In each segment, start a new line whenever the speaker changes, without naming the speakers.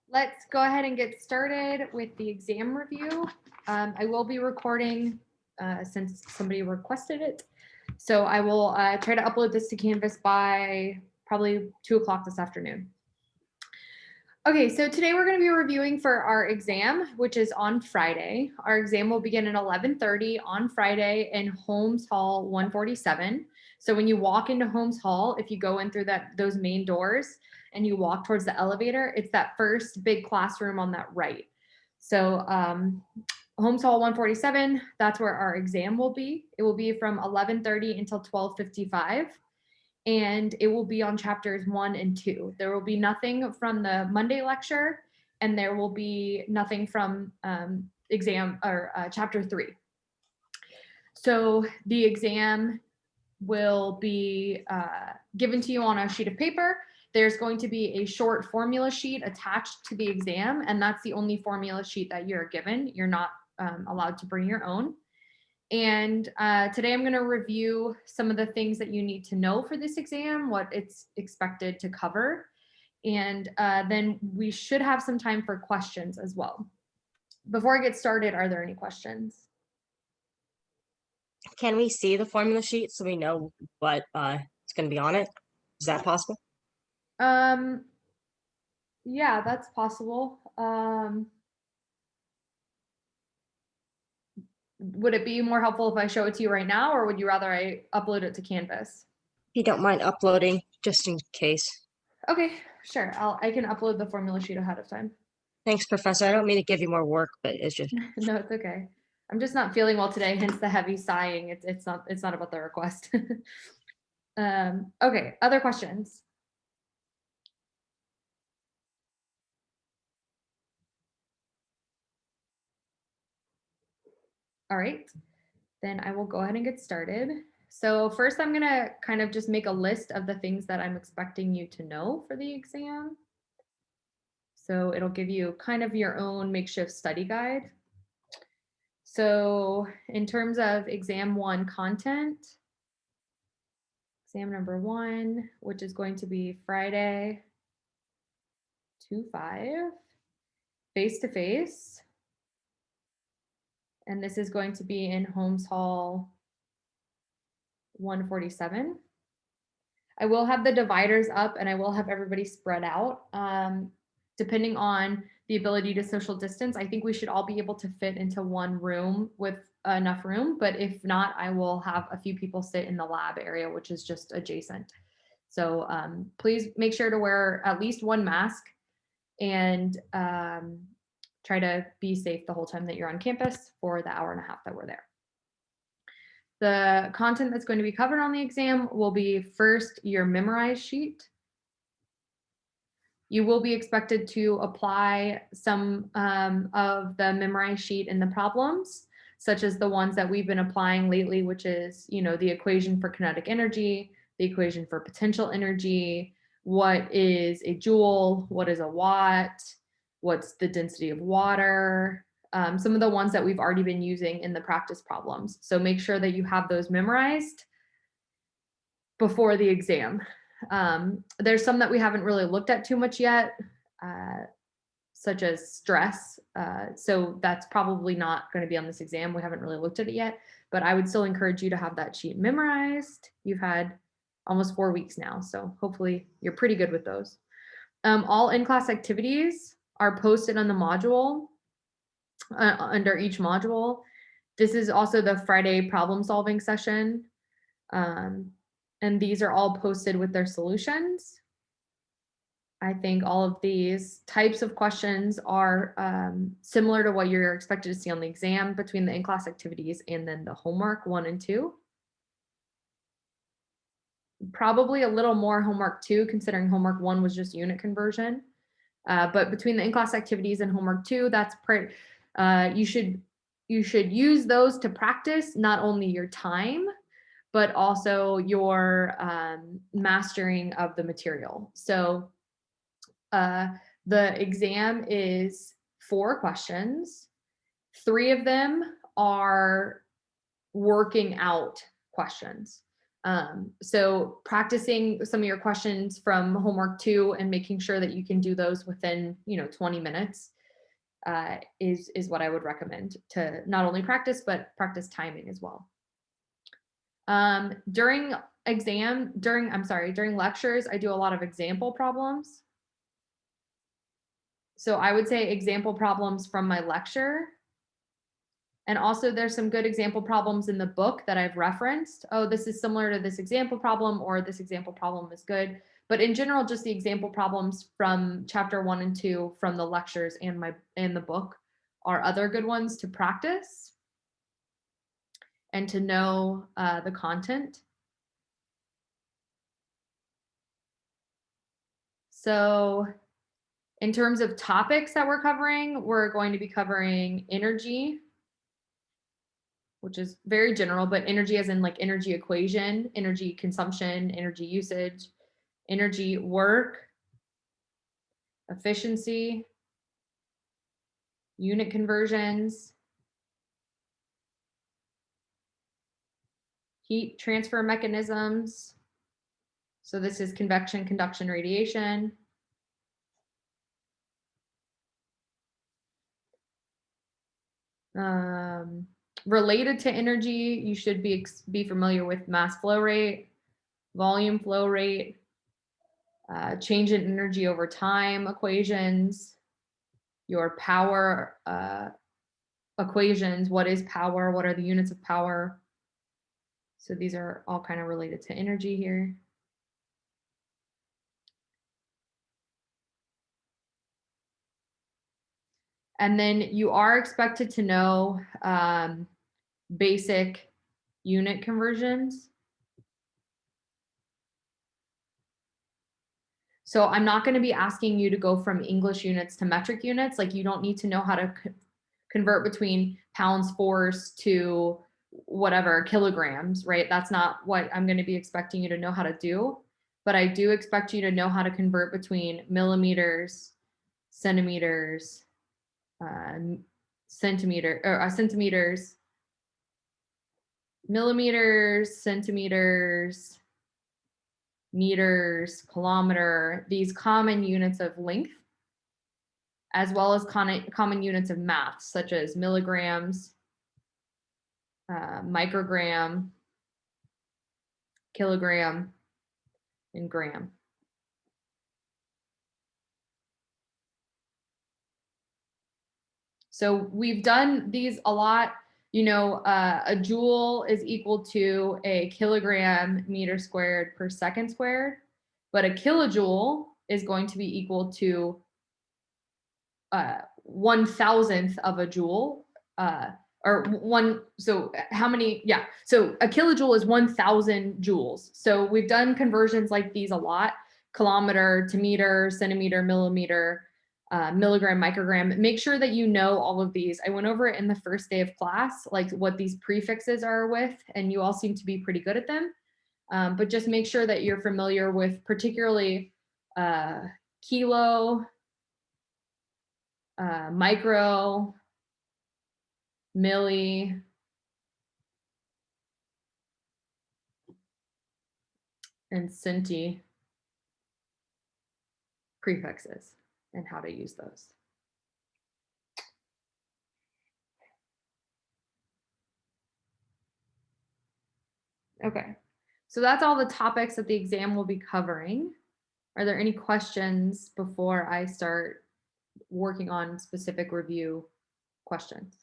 Let's go ahead and get started with the exam review. I will be recording since somebody requested it. So I will try to upload this to Canvas by probably 2 o'clock this afternoon. Okay, so today we're going to be reviewing for our exam, which is on Friday. Our exam will begin at 11:30 on Friday in Holmes Hall 147. So when you walk into Holmes Hall, if you go in through those main doors and you walk towards the elevator, it's that first big classroom on that right. So Holmes Hall 147, that's where our exam will be. It will be from 11:30 until 12:55. And it will be on chapters 1 and 2. There will be nothing from the Monday lecture, and there will be nothing from exam or chapter 3. So the exam will be given to you on a sheet of paper. There's going to be a short formula sheet attached to the exam, and that's the only formula sheet that you're given. You're not allowed to bring your own. And today I'm going to review some of the things that you need to know for this exam, what it's expected to cover. And then we should have some time for questions as well. Before I get started, are there any questions?
Can we see the formula sheet so we know what is going to be on it? Is that possible?
Yeah, that's possible. Would it be more helpful if I show it to you right now, or would you rather I upload it to Canvas?
If you don't mind uploading, just in case.
Okay, sure. I can upload the formula sheet ahead of time.
Thanks, Professor. I don't mean to give you more work, but it's just
No, it's okay. I'm just not feeling well today, hence the heavy sighing. It's not about the request. Okay, other questions? All right, then I will go ahead and get started. So first I'm gonna kind of just make a list of the things that I'm expecting you to know for the exam. So it'll give you kind of your own makeshift study guide. So in terms of exam 1 content, exam number 1, which is going to be Friday, 2/5, face-to-face. And this is going to be in Holmes Hall 147. I will have the dividers up and I will have everybody spread out. Depending on the ability to social distance, I think we should all be able to fit into one room with enough room. But if not, I will have a few people sit in the lab area, which is just adjacent. So please make sure to wear at least one mask and try to be safe the whole time that you're on campus for the hour and a half that we're there. The content that's going to be covered on the exam will be first your memorized sheet. You will be expected to apply some of the memorized sheet in the problems, such as the ones that we've been applying lately, which is, the equation for kinetic energy, the equation for potential energy, what is a joule, what is a watt, what's the density of water, some of the ones that we've already been using in the practice problems. So make sure that you have those memorized before the exam. There's some that we haven't really looked at too much yet, such as stress. So that's probably not going to be on this exam. We haven't really looked at it yet, but I would still encourage you to have that sheet memorized. You've had almost 4 weeks now, so hopefully you're pretty good with those. All in-class activities are posted on the module, under each module. This is also the Friday problem solving session. And these are all posted with their solutions. I think all of these types of questions are similar to what you're expected to see on the exam between the in-class activities and then the homework 1 and 2. Probably a little more homework 2, considering homework 1 was just unit conversion. But between the in-class activities and homework 2, that's you should use those to practice not only your time, but also your mastering of the material. So the exam is 4 questions. 3 of them are working out questions. So practicing some of your questions from homework 2 and making sure that you can do those within, 20 minutes is what I would recommend to not only practice, but practice timing as well. During lectures, I do a lot of example problems. So I would say example problems from my lecture. And also there's some good example problems in the book that I've referenced. Oh, this is similar to this example problem, or this example problem is good. But in general, just the example problems from chapter 1 and 2 from the lectures and the book are other good ones to practice and to know the content. So in terms of topics that we're covering, we're going to be covering energy, which is very general, but energy as in like energy equation, energy consumption, energy usage, energy work, efficiency, unit conversions, heat transfer mechanisms. So this is convection, conduction, radiation. Related to energy, you should be familiar with mass flow rate, volume flow rate, change in energy over time equations, your power equations. What is power? What are the units of power? So these are all kind of related to energy here. And then you are expected to know basic unit conversions. So I'm not going to be asking you to go from English units to metric units. Like you don't need to know how to convert between pounds force to whatever kilograms, right? That's not what I'm going to be expecting you to know how to do. But I do expect you to know how to convert between millimeters, centimeters, centimeters, millimeters, centimeters, meters, kilometer, these common units of length, as well as common units of mass, such as milligrams, microgram, kilogram, and gram. So we've done these a lot. A joule is equal to a kilogram meter squared per second squared, but a kilojoule is going to be equal to 1,000th of a joule, or one. So how many? Yeah. So a kilojoule is 1,000 joules. So we've done conversions like these a lot: kilometer to meter, centimeter, millimeter, milligram, microgram. Make sure that you know all of these. I went over it in the first day of class, like what these prefixes are with, and you all seem to be pretty good at them. But just make sure that you're familiar with particularly kilo, micro, milli, and centi prefixes and how to use those. Okay, so that's all the topics that the exam will be covering. Are there any questions before I start working on specific review questions?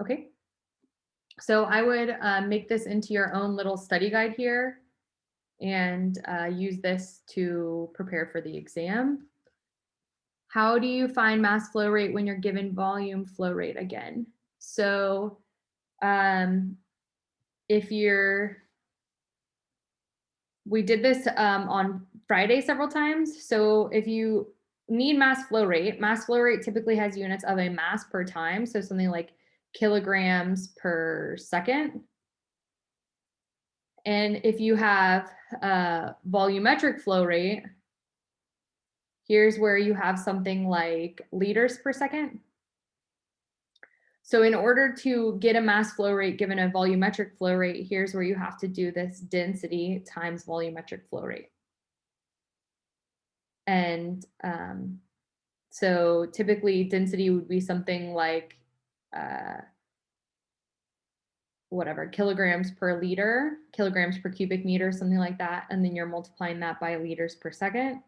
Okay, so I would make this into your own little study guide here and use this to prepare for the exam. How do you find mass flow rate when you're given volume flow rate again? So we did this on Friday several times. So if you need mass flow rate typically has units of a mass per time. So something like kilograms per second. And if you have a volumetric flow rate, here's where you have something like liters per second. So in order to get a mass flow rate given a volumetric flow rate, here's where you have to do this density times volumetric flow rate. And so typically density would be something like whatever, kilograms per liter, kilograms per cubic meter, something like that. And then you're multiplying that by liters per second,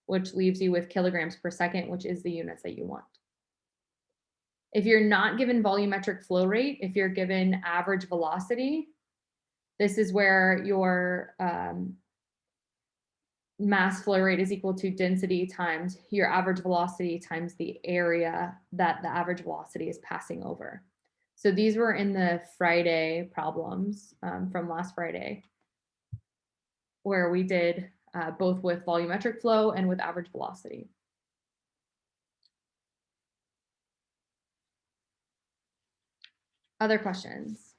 which leaves you with kilograms per second, which is the units that you want. If you're not given volumetric flow rate, if you're given average velocity, this is where your mass flow rate is equal to density times your average velocity times the area that the average velocity is passing over. So these were in the Friday problems from last Friday, where we did both with volumetric flow and with average velocity. Other questions?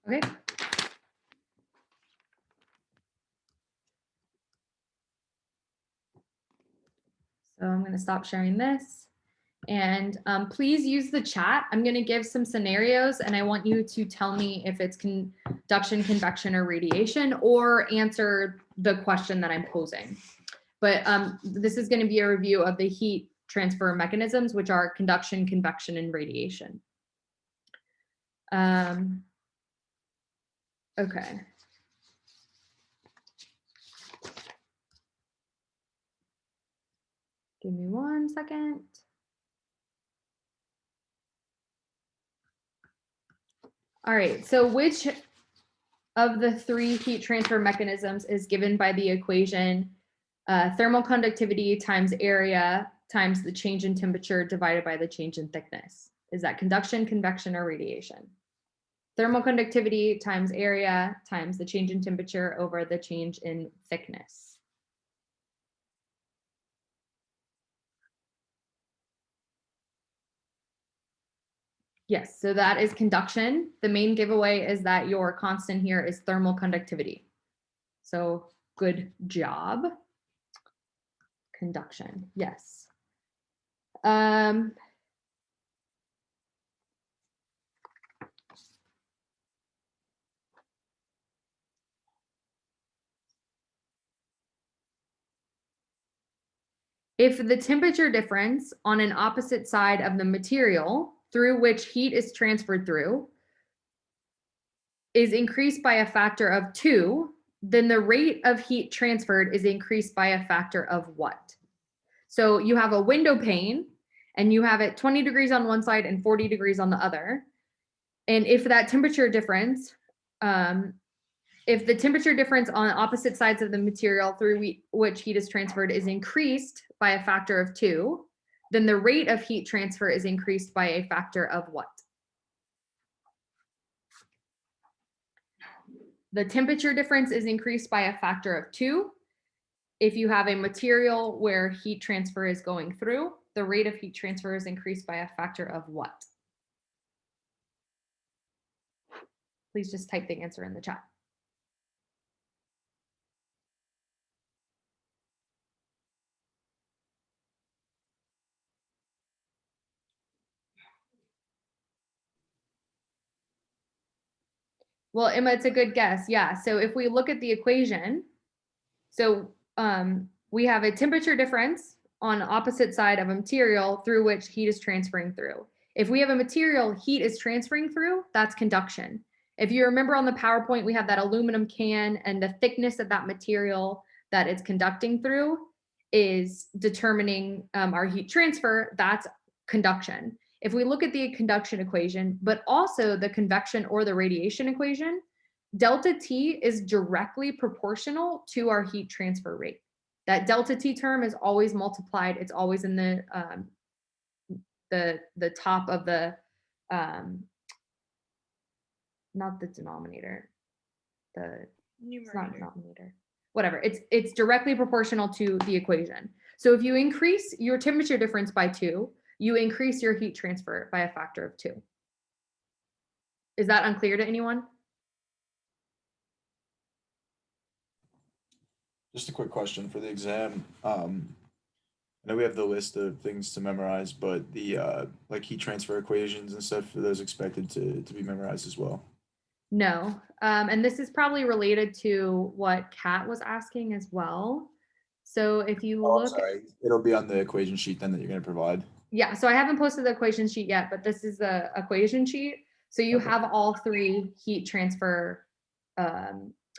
Okay. So I'm going to stop sharing this. And please use the chat. I'm going to give some scenarios and I want you to tell me if it's conduction, convection, or radiation, or answer the question that I'm posing. But this is going to be a review of the heat transfer mechanisms, which are conduction, convection, and radiation. Okay. Give me 1 second. All right, so which of the 3 heat transfer mechanisms is given by the equation thermal conductivity times area times the change in temperature divided by the change in thickness? Is that conduction, convection, or radiation? Thermal conductivity times area times the change in temperature over the change in thickness. Yes, so that is conduction. The main giveaway is that your constant here is thermal conductivity. So good job. Conduction, yes. If the temperature difference on an opposite side of the material through which heat is transferred through is increased by a factor of 2, then the rate of heat transferred is increased by a factor of what? So you have a window pane and you have it 20 degrees on one side and 40 degrees on the other. And if that temperature difference, if the temperature difference on opposite sides of the material through which heat is transferred is increased by a factor of 2, then the rate of heat transfer is increased by a factor of what? The temperature difference is increased by a factor of 2. If you have a material where heat transfer is going through, the rate of heat transfer is increased by a factor of what? Please just type the answer in the chat. Well, Emma, it's a good guess. Yeah. So if we look at the equation, so we have a temperature difference on opposite side of a material through which heat is transferring through. If we have a material heat is transferring through, that's conduction. If you remember on the PowerPoint, we have that aluminum can and the thickness of that material that it's conducting through is determining our heat transfer. That's conduction. If we look at the conduction equation, but also the convection or the radiation equation, delta T is directly proportional to our heat transfer rate. That delta T term is always multiplied. It's always in the top of the not the denominator, it's not
Numerator.
denominator, whatever. It's directly proportional to the equation. So if you increase your temperature difference by 2, you increase your heat transfer by a factor of 2. Is that unclear to anyone?
Just a quick question for the exam. I know we have the list of things to memorize, but the like heat transfer equations and stuff, are those expected to be memorized as well?
No. And this is probably related to what Kat was asking as well. So if you
Oh, I'm
look,
sorry. It'll be on the equation sheet then that you're going to provide.
yeah, so I haven't posted the equation sheet yet, but this is the equation sheet. So you
Okay.
have all 3 heat transfer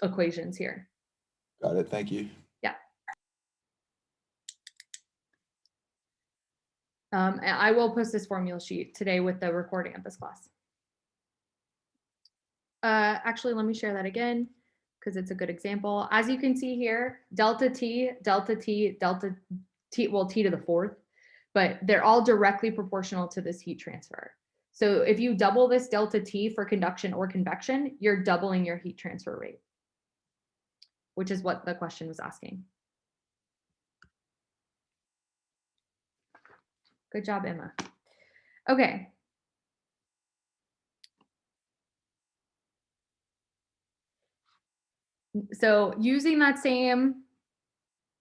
equations here.
Got it. Thank you.
And I will post this formula sheet today with the recording of this class. Actually, let me share that again because it's a good example. As you can see here, delta T, delta T, delta T, well, T to the 4th, but they're all directly proportional to this heat transfer. So if you double this delta T for conduction or convection, you're doubling your heat transfer rate, which is what the question was asking. Good job, Emma. Okay. So using that same,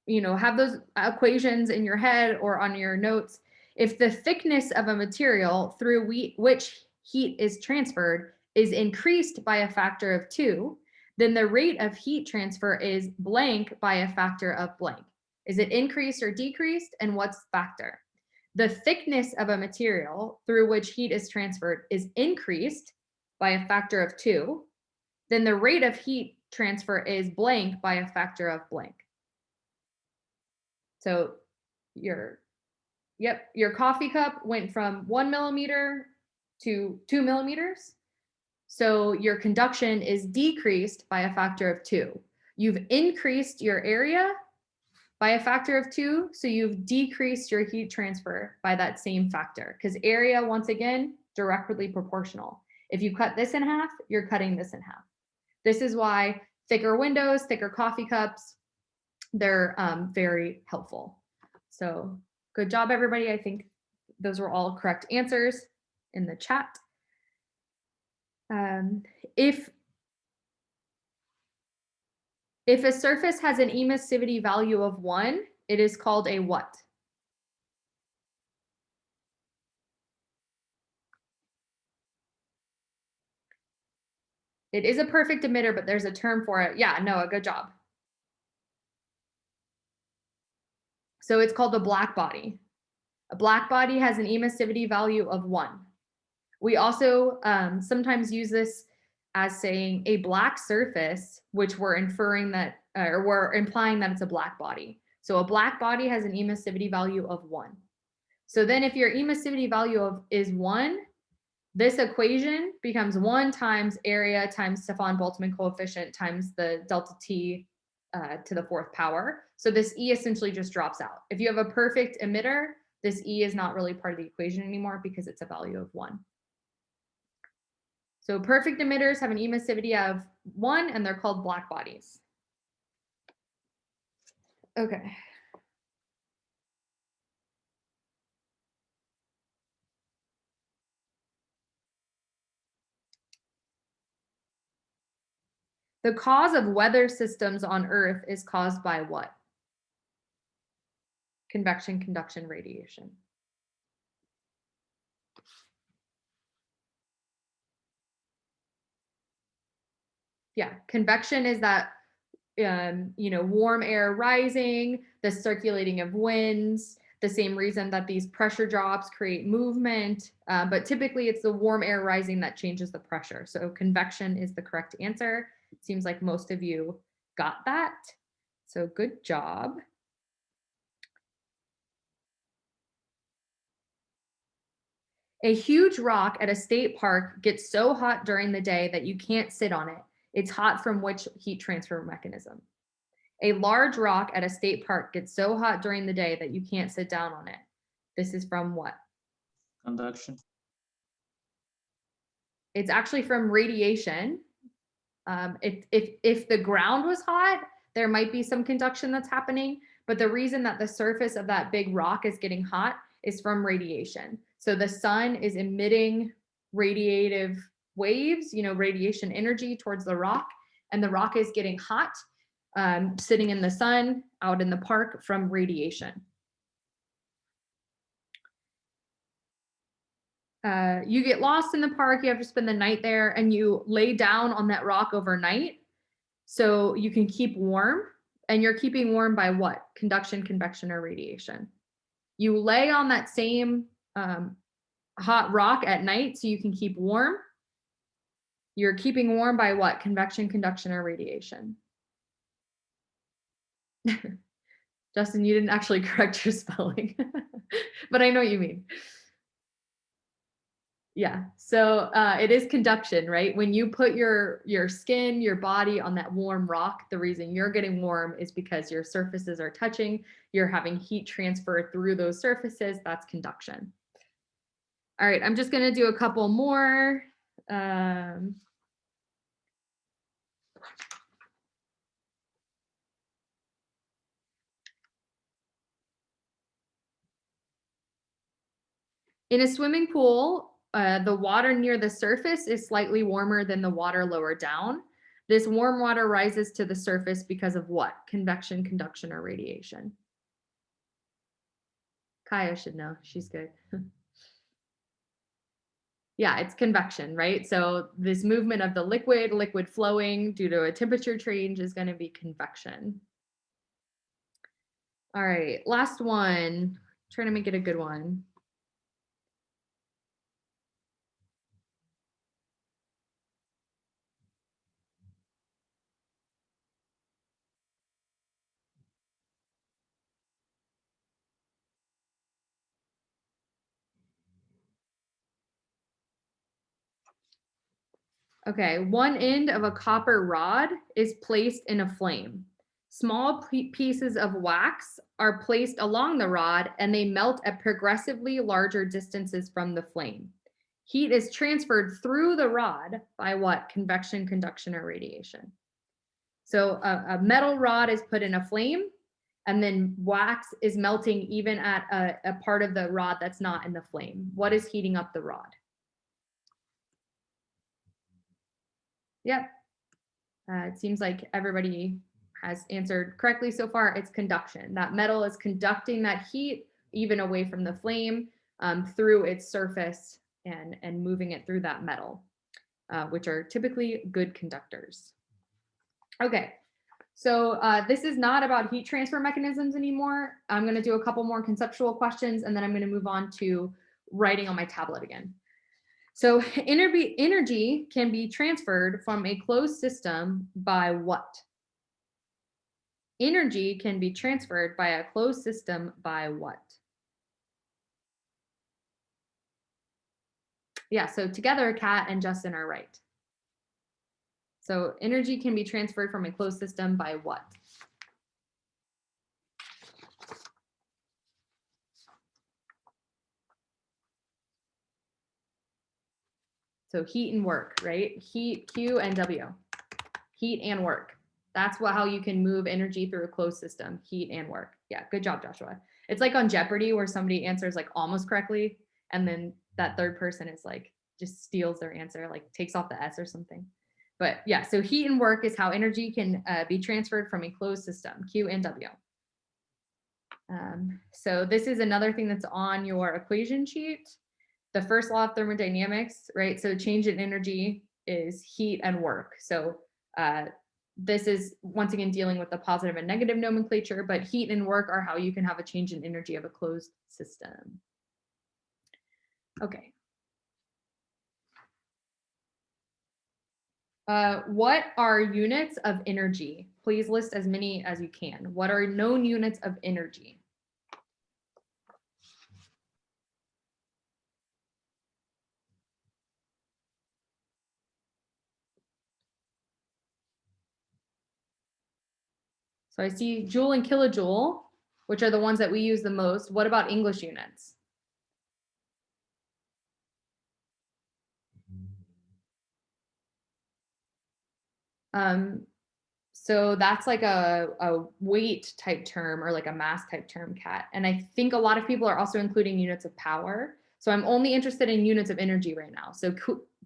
have those equations in your head or on your notes. If the thickness of a material through which heat is transferred is increased by a factor of 2, then the rate of heat transfer is blank by a factor of blank. Is it increased or decreased? And what's factor? The thickness of a material through which heat is transferred is increased by a factor of 2, then the rate of heat transfer is blank by a factor of blank. So your coffee cup went from 1 millimeter to 2 millimeters. So your conduction is decreased by a factor of 2. You've increased your area by a factor of 2. So you've decreased your heat transfer by that same factor, because area, once again, directly proportional. If you cut this in half, you're cutting this in half. This is why thicker windows, thicker coffee cups, they're very helpful. So good job, everybody. I think those were all correct answers in the chat. If a surface has an emissivity value of 1, it is called a what? It is a perfect emitter, but there's a term for it. Yeah, Noah, good job. So it's called a black body. A black body has an emissivity value of 1. We also sometimes use this as saying a black surface, which we're inferring that, or we're implying that it's a black body. So a black body has an emissivity value of 1. So then if your emissivity value is 1, this equation becomes 1 times area times Stefan-Boltzmann coefficient times the delta T to the 4th power. So this E essentially just drops out. If you have a perfect emitter, this E is not really part of the equation anymore because it's a value of 1. So perfect emitters have an emissivity of 1 and they're called black bodies. Okay. The cause of weather systems on Earth is caused by what? Convection, conduction, radiation. Yeah, convection is that warm air rising, the circulating of winds, the same reason that these pressure drops create movement, but typically it's the warm air rising that changes the pressure. So convection is the correct answer. It seems like most of you got that. So good job. A huge rock at a state park gets so hot during the day that you can't sit on it. It's hot from which heat transfer mechanism? A large rock at a state park gets so hot during the day that you can't sit down on it. This is from what?
Conduction.
It's actually from radiation. If the ground was hot, there might be some conduction that's happening, but the reason that the surface of that big rock is getting hot is from radiation. So the sun is emitting radiative waves, radiation energy towards the rock, and the rock is getting hot, sitting in the sun out in the park from radiation. You get lost in the park, you have to spend the night there, and you lay down on that rock overnight so you can keep warm. And you're keeping warm by what? Conduction, convection, or radiation. You lay on that same hot rock at night so you can keep warm. You're keeping warm by what? Convection, conduction, or radiation. Justin, you didn't actually correct your spelling, but I know what you mean. Yeah, so it is conduction, right? When you put your skin, your body on that warm rock, the reason you're getting warm is because your surfaces are touching, you're having heat transfer through those surfaces, that's conduction. All right, I'm just gonna do a couple more. In a swimming pool, the water near the surface is slightly warmer than the water lower down. This warm water rises to the surface because of what? Convection, conduction, or radiation? Kaya should know, she's good. Yeah, it's convection, right? So this movement of the liquid flowing due to a temperature change is going to be convection. All right, last one. Trying to make it a good one. Okay, one end of a copper rod is placed in a flame. Small pieces of wax are placed along the rod and they melt at progressively larger distances from the flame. Heat is transferred through the rod by what? Convection, conduction, or radiation. So a metal rod is put in a flame and then wax is melting even at a part of the rod that's not in the flame. What is heating up the rod? Yep. It seems like everybody has answered correctly so far. It's conduction. That metal is conducting that heat even away from the flame through its surface and moving it through that metal, which are typically good conductors. Okay, so this is not about heat transfer mechanisms anymore. I'm going to do a couple more conceptual questions, and then I'm going to move on to writing on my tablet again. So energy can be transferred from a closed system by what? Energy can be transferred by a closed system by what? Yeah, so together, Kat and Justin are right. So energy can be transferred from a closed system by what? So heat and work, right? Heat, Q and W. Heat and work. That's how you can move energy through a closed system, heat and work. Yeah, good job, Joshua. It's like on Jeopardy where somebody answers like almost correctly, and then that third person is like, just steals their answer, like takes off the S or something. But yeah, so heat and work is how energy can be transferred from a closed system, Q and W. So this is another thing that's on your equation sheet. The first law of thermodynamics, right? So change in energy is heat and work. So this is once again dealing with the positive and negative nomenclature, but heat and work are how you can have a change in energy of a closed system. Okay. What are units of energy? Please list as many as you can. What are known units of energy? So I see joule and kilojoule, which are the ones that we use the most. What about English units? So that's like a weight type term or like a mass type term, Kat. And I think a lot of people are also including units of power. So I'm only interested in units of energy right now. So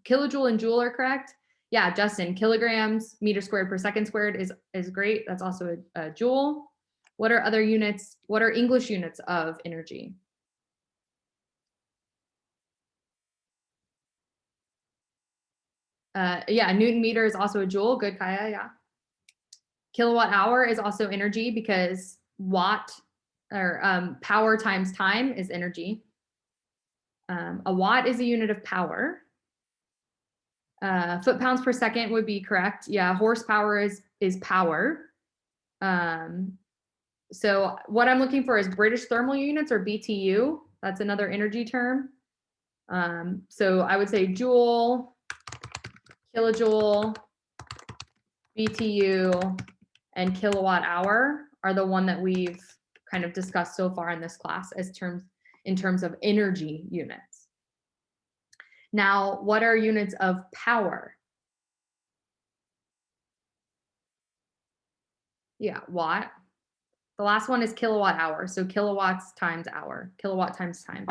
kilojoule and joule are correct. Yeah, Justin, kilograms, meter squared per second squared is great. That's also a joule. What are other units? What are English units of energy? Yeah, Newton meter is also a joule. Good, Kaya, yeah. Kilowatt hour is also energy because watt or power times time is energy. A watt is a unit of power. Foot pounds per second would be correct. Yeah, horsepower is power. So what I'm looking for is British thermal units or BTU. That's another energy term. So I would say joule, kilojoule, BTU, and kilowatt hour are the one that we've kind of discussed so far in this class as in terms of energy units. Now, what are units of power? Yeah, watt. The last one is kilowatt hour. So kilowatts times hour, kilowatt times time.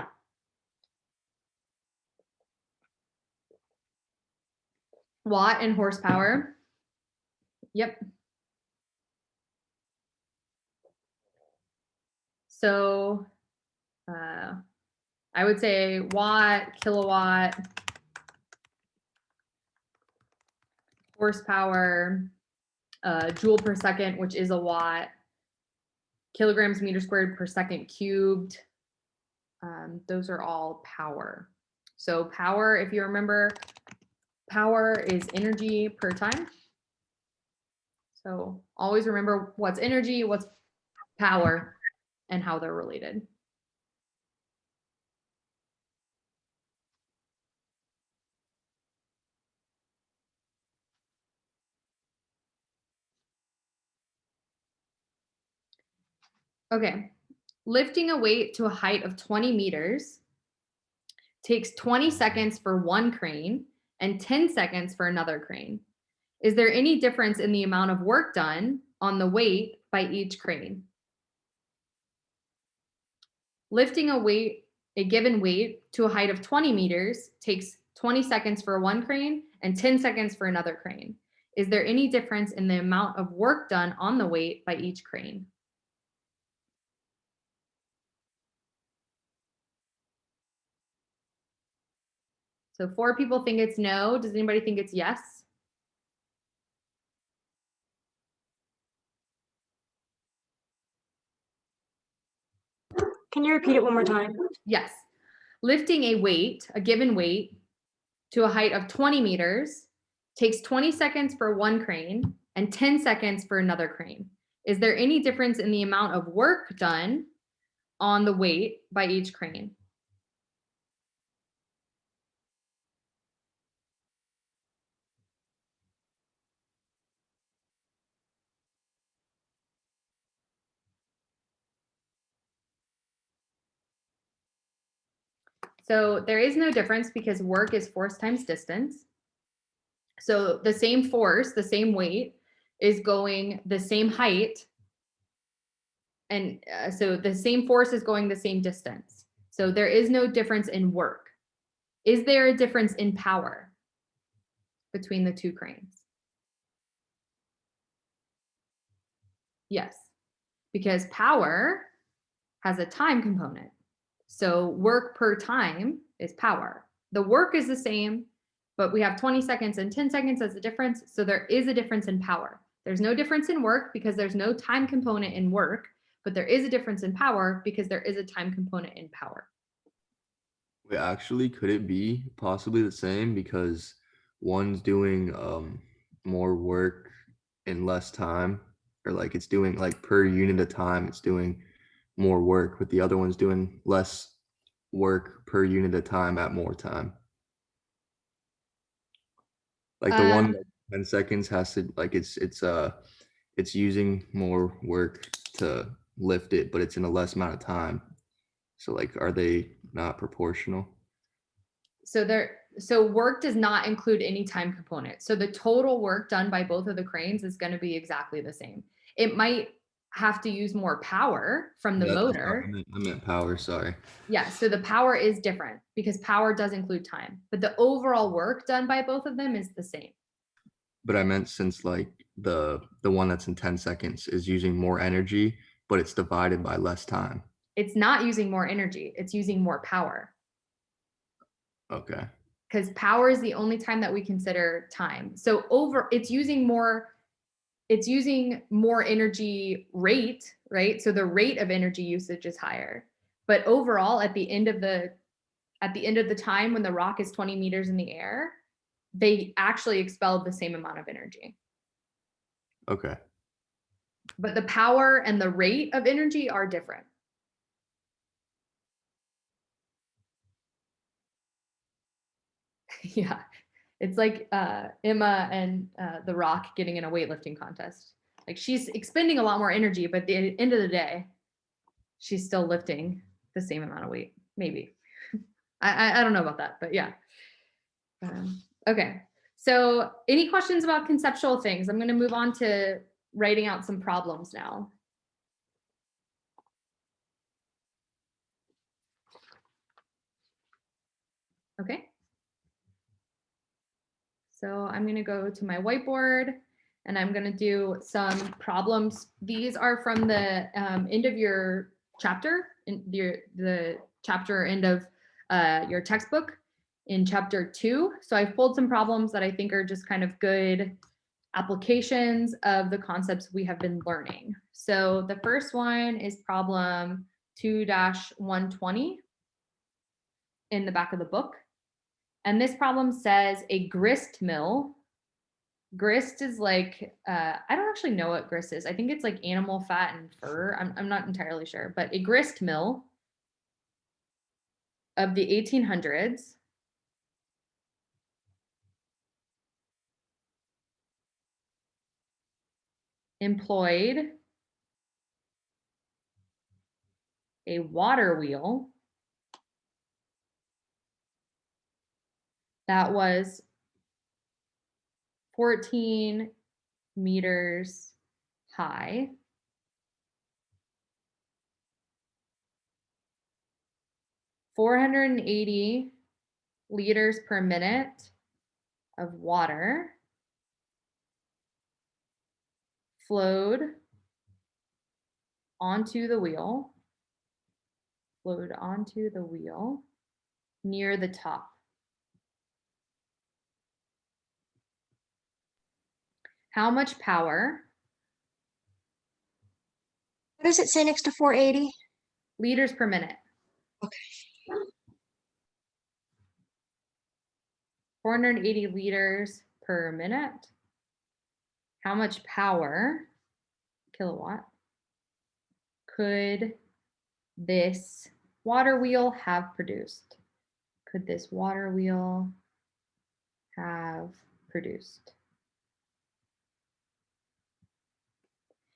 Watt and horsepower. Yep. So I would say watt, kilowatt, horsepower, joule per second, which is a watt, kilograms meter squared per second cubed. Those are all power. So power, if you remember, power is energy per time. So always remember what's energy, what's power, and how they're related. Okay, lifting a weight to a height of 20 meters takes 20 seconds for one crane and 10 seconds for another crane. Is there any difference in the amount of work done on the weight by each crane? Lifting a given weight to a height of 20 meters takes 20 seconds for one crane and 10 seconds for another crane. Is there any difference in the amount of work done on the weight by each crane? So 4 people think it's no. Does anybody think it's yes?
Can you repeat it one more time?
Yes. Lifting a given weight to a height of 20 meters takes 20 seconds for one crane and 10 seconds for another crane. Is there any difference in the amount of work done on the weight by each crane? So there is no difference because work is force times distance. So the same force, the same weight is going the same height. And so the same force is going the same distance. So there is no difference in work. Is there a difference in power between the two cranes? Yes, because power has a time component. So work per time is power. The work is the same, but we have 20 seconds and 10 seconds as a difference. So there is a difference in power. There's no difference in work because there's no time component in work, but there is a difference in power because there is a time component in power.
Wait, actually, could it be possibly the same because one's doing more work in less time, or like it's doing like per unit of time, it's doing more work, but the other one's doing less work per unit of time at more time. Like the one that 10 seconds has to like it's using more work to lift it, but it's in a less amount of time. So like, are they not proportional?
So so work does not include any time component. So the total work done by both of the cranes is going to be exactly the same. It might have to use more power from the
Yeah, sorry,
motor.
I meant power, sorry.
Yeah, so the power is different because power does include time, but the overall work done by both of them is the same.
But I meant since like the one that's in 10 seconds is using more energy, but it's divided by less time.
It's not using more energy, it's using more power.
Okay.
Because power is the only time that we consider time. So it's using more energy rate, right? So the rate of energy usage is higher. But overall, at the end of the time when the rock is 20 meters in the air, they actually expelled the same amount of energy.
Okay.
But the power and the rate of energy are different. Yeah. It's like Emma and The Rock getting in a weightlifting contest. Like she's expending a lot more energy, but at the end of the day, she's still lifting the same amount of weight. Maybe. I don't know about that, but yeah. Okay. So any questions about conceptual things? I'm going to move on to writing out some problems now. Okay. So I'm going to go to my whiteboard and I'm going to do some problems. These are from the end of your chapter, in the chapter end of your textbook in chapter 2. So I've pulled some problems that I think are just kind of good applications of the concepts we have been learning. So the first one is problem 2-120 in the back of the book. And this problem says a grist mill. Grist is like, I don't actually know what grist is. I think it's like animal fat and fur. I'm not entirely sure, but a grist mill of the 1800s employed a water wheel that was 14 meters high, 480 liters per minute of water flowed onto the wheel near the top. How much power,
What does it say next to 480?
liters per minute?
Okay.
480 liters per minute. How much power, kilowatt, could this water wheel have produced? Could this water wheel have produced?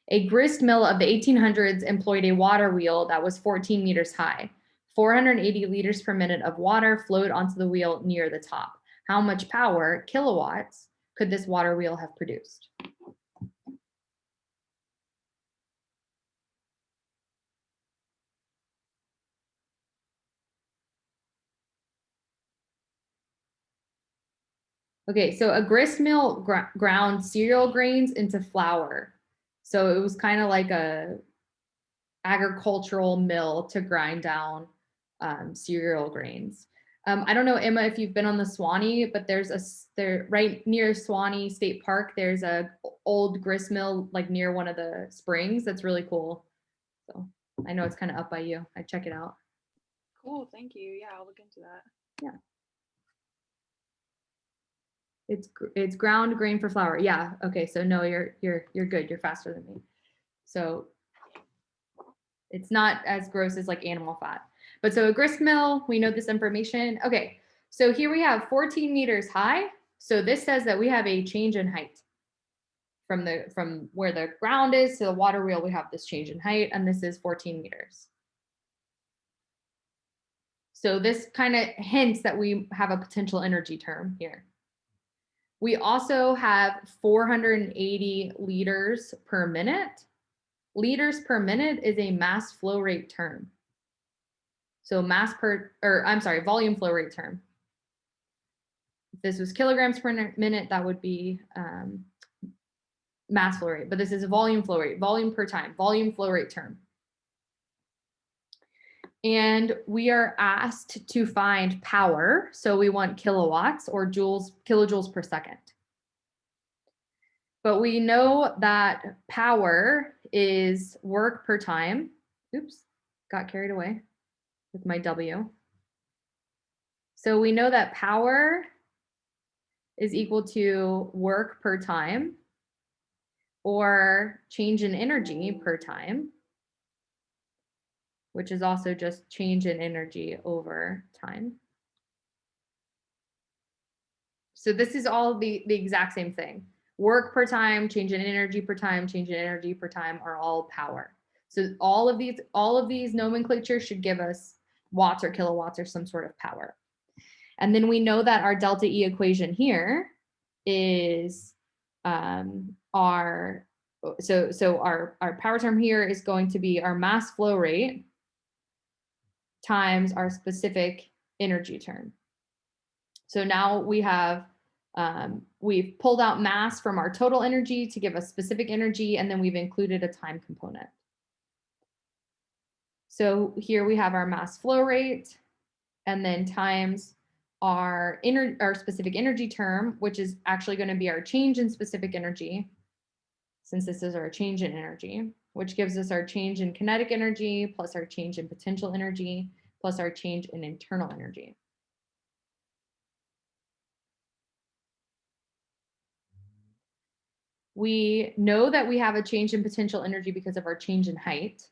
A grist mill of the 1800s employed a water wheel that was 14 meters high. 480 liters per minute of water flowed onto the wheel near the top. How much power, kilowatts, could this water wheel have produced? Okay, so a grist mill ground cereal grains into flour. So it was kind of like a agricultural mill to grind down cereal grains. I don't know, Emma, if you've been on the Swanee, but there right near Swanee State Park, there's a old grist mill like near one of the springs. That's really cool. So I know it's kind of up by you. I'd check it out.
Cool, thank you. Yeah, I'll look into that.
Yeah. It's ground grain for flour. Yeah. Okay. So no, you're good. You're faster than me. So it's not as gross as like animal fat. But so a grist mill, we know this information. Okay. So here we have 14 meters high. So this says that we have a change in height from where the ground is to the water wheel. We have this change in height, and this is 14 meters. So this kind of hints that we have a potential energy term here. We also have 480 liters per minute. Liters per minute is a mass flow rate term. So volume flow rate term. If this was kilograms per minute, that would be mass flow rate, but this is a volume flow rate, volume per time, volume flow rate term. And we are asked to find power. So we want kilowatts or kilojoules per second. But we know that power is work per time. Oops, got carried away with my W. So we know that power is equal to work per time or change in energy per time, which is also just change in energy over time. So this is all the exact same thing. Work per time, change in energy per time, change in energy per time are all power. So all of these nomenclature should give us watts or kilowatts or some sort of power. And then we know that our delta E equation here is our power term here is going to be our mass flow rate times our specific energy term. So now we have we've pulled out mass from our total energy to give us specific energy, and then we've included a time component. So here we have our mass flow rate, and then times our specific energy term, which is actually going to be our change in specific energy, since this is our change in energy, which gives us our change in kinetic energy plus our change in potential energy plus our change in internal energy. We know that we have a change in potential energy because of our change in height,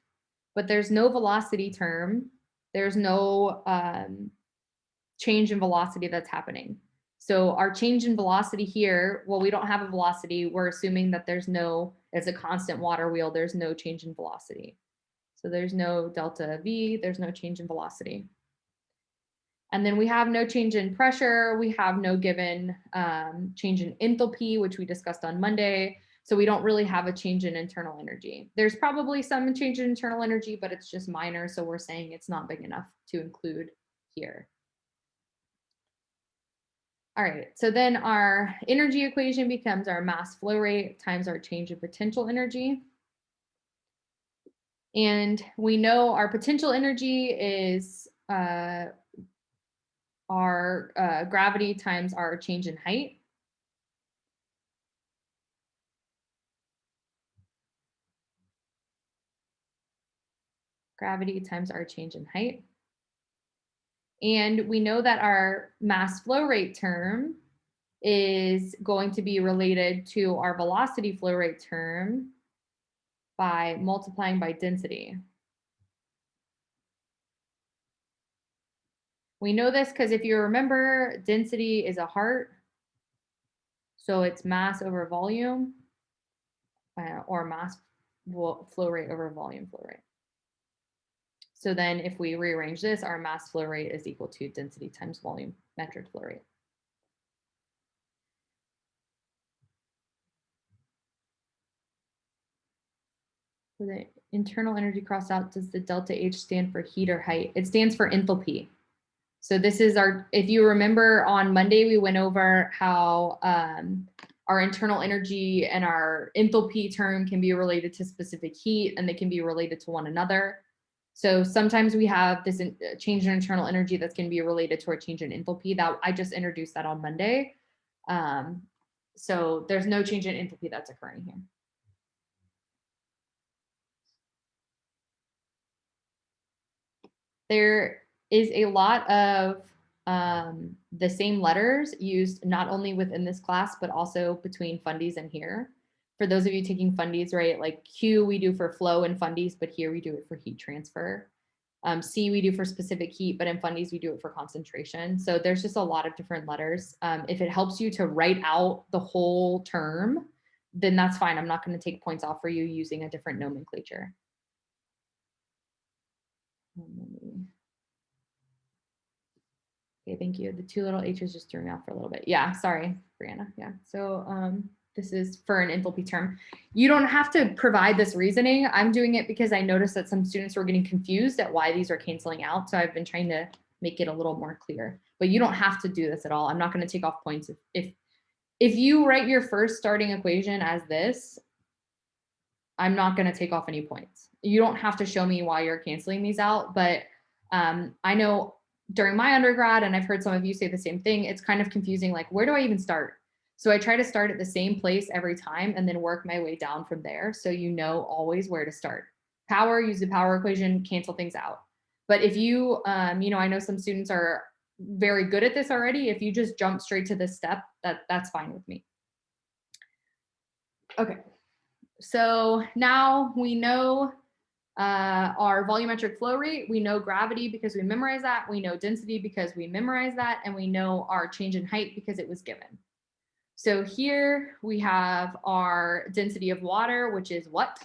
but there's no velocity term. There's no change in velocity that's happening. So our change in velocity here, well, we don't have a velocity. We're assuming that it's a constant water wheel. There's no change in velocity. So there's no delta V, there's no change in velocity. And then we have no change in pressure. We have no given change in enthalpy, which we discussed on Monday. So we don't really have a change in internal energy. There's probably some change in internal energy, but it's just minor. So we're saying it's not big enough to include here. All right, so then our energy equation becomes our mass flow rate times our change in potential energy. And we know our potential energy is our gravity times our change in height. Gravity times our change in height. And we know that our mass flow rate term is going to be related to our velocity flow rate term by multiplying by density. We know this because if you remember, density is a heart. So it's mass over volume or mass flow rate over volume flow rate. So then if we rearrange this, our mass flow rate is equal to density times volume metric flow rate. For the internal energy crossed out, does the delta H stand for heat or height? It stands for enthalpy. So this is if you remember on Monday, we went over how our internal energy and our enthalpy term can be related to specific heat and they can be related to one another. So sometimes we have this change in internal energy that's going to be related to our change in enthalpy. That I just introduced that on Monday. So there's no change in enthalpy that's occurring here. There is a lot of the same letters used not only within this class, but also between fundies and here. For those of you taking fundies, right, like Q we do for flow in fundies, but here we do it for heat transfer. C we do for specific heat, but in fundies we do it for concentration. So there's just a lot of different letters. If it helps you to write out the whole term, then that's fine. I'm not going to take points off for you using a different nomenclature. Okay, thank you. The two little H's just threw me off for a little bit. Yeah, sorry, Brianna. Yeah, so this is for an enthalpy term. You don't have to provide this reasoning. I'm doing it because I noticed that some students were getting confused at why these are canceling out. So I've been trying to make it a little more clear. But you don't have to do this at all. I'm not going to take off points if you write your first starting equation as this. I'm not going to take off any points. You don't have to show me why you're canceling these out, but I know during my undergrad, and I've heard some of you say the same thing, it's kind of confusing, like, where do I even start? So I try to start at the same place every time and then work my way down from there. So you know always where to start. Power, use the power equation, cancel things out. But if you, I know some students are very good at this already. If you just jump straight to this step, that's fine with me. Okay. So now we know our volumetric flow rate, we know gravity because we memorize that, we know density because we memorize that, and we know our change in height because it was given. So here we have our density of water, which is what?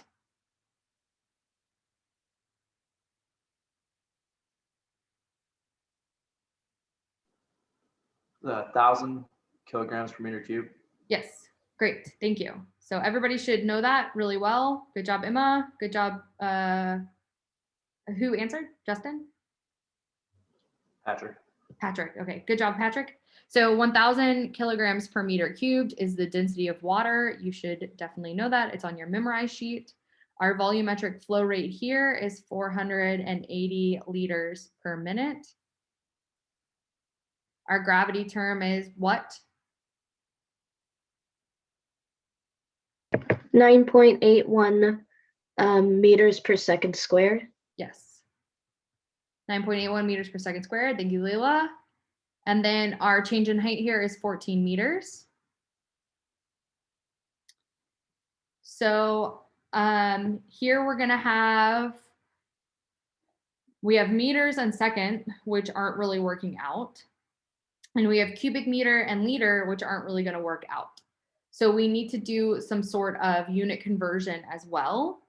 The 1,000 kilograms per meter cube.
Yes, great, thank you. So everybody should know that really well. Good job, Emma. Good job. Who answered? Justin?
Patrick.
Patrick. Okay, good job, Patrick. So 1,000 kilograms per meter cubed is the density of water. You should definitely know that. It's on your memorize sheet. Our volumetric flow rate here is 480 liters per minute. Our gravity term is what?
9.81 meters per second squared.
Yes. 9.81 meters per second squared. Thank you, Leila. And then our change in height here is 14 meters. So here we're going to have, we have meters and second, which aren't really working out. And we have cubic meter and liter, which aren't really going to work out. So we need to do some sort of unit conversion as well.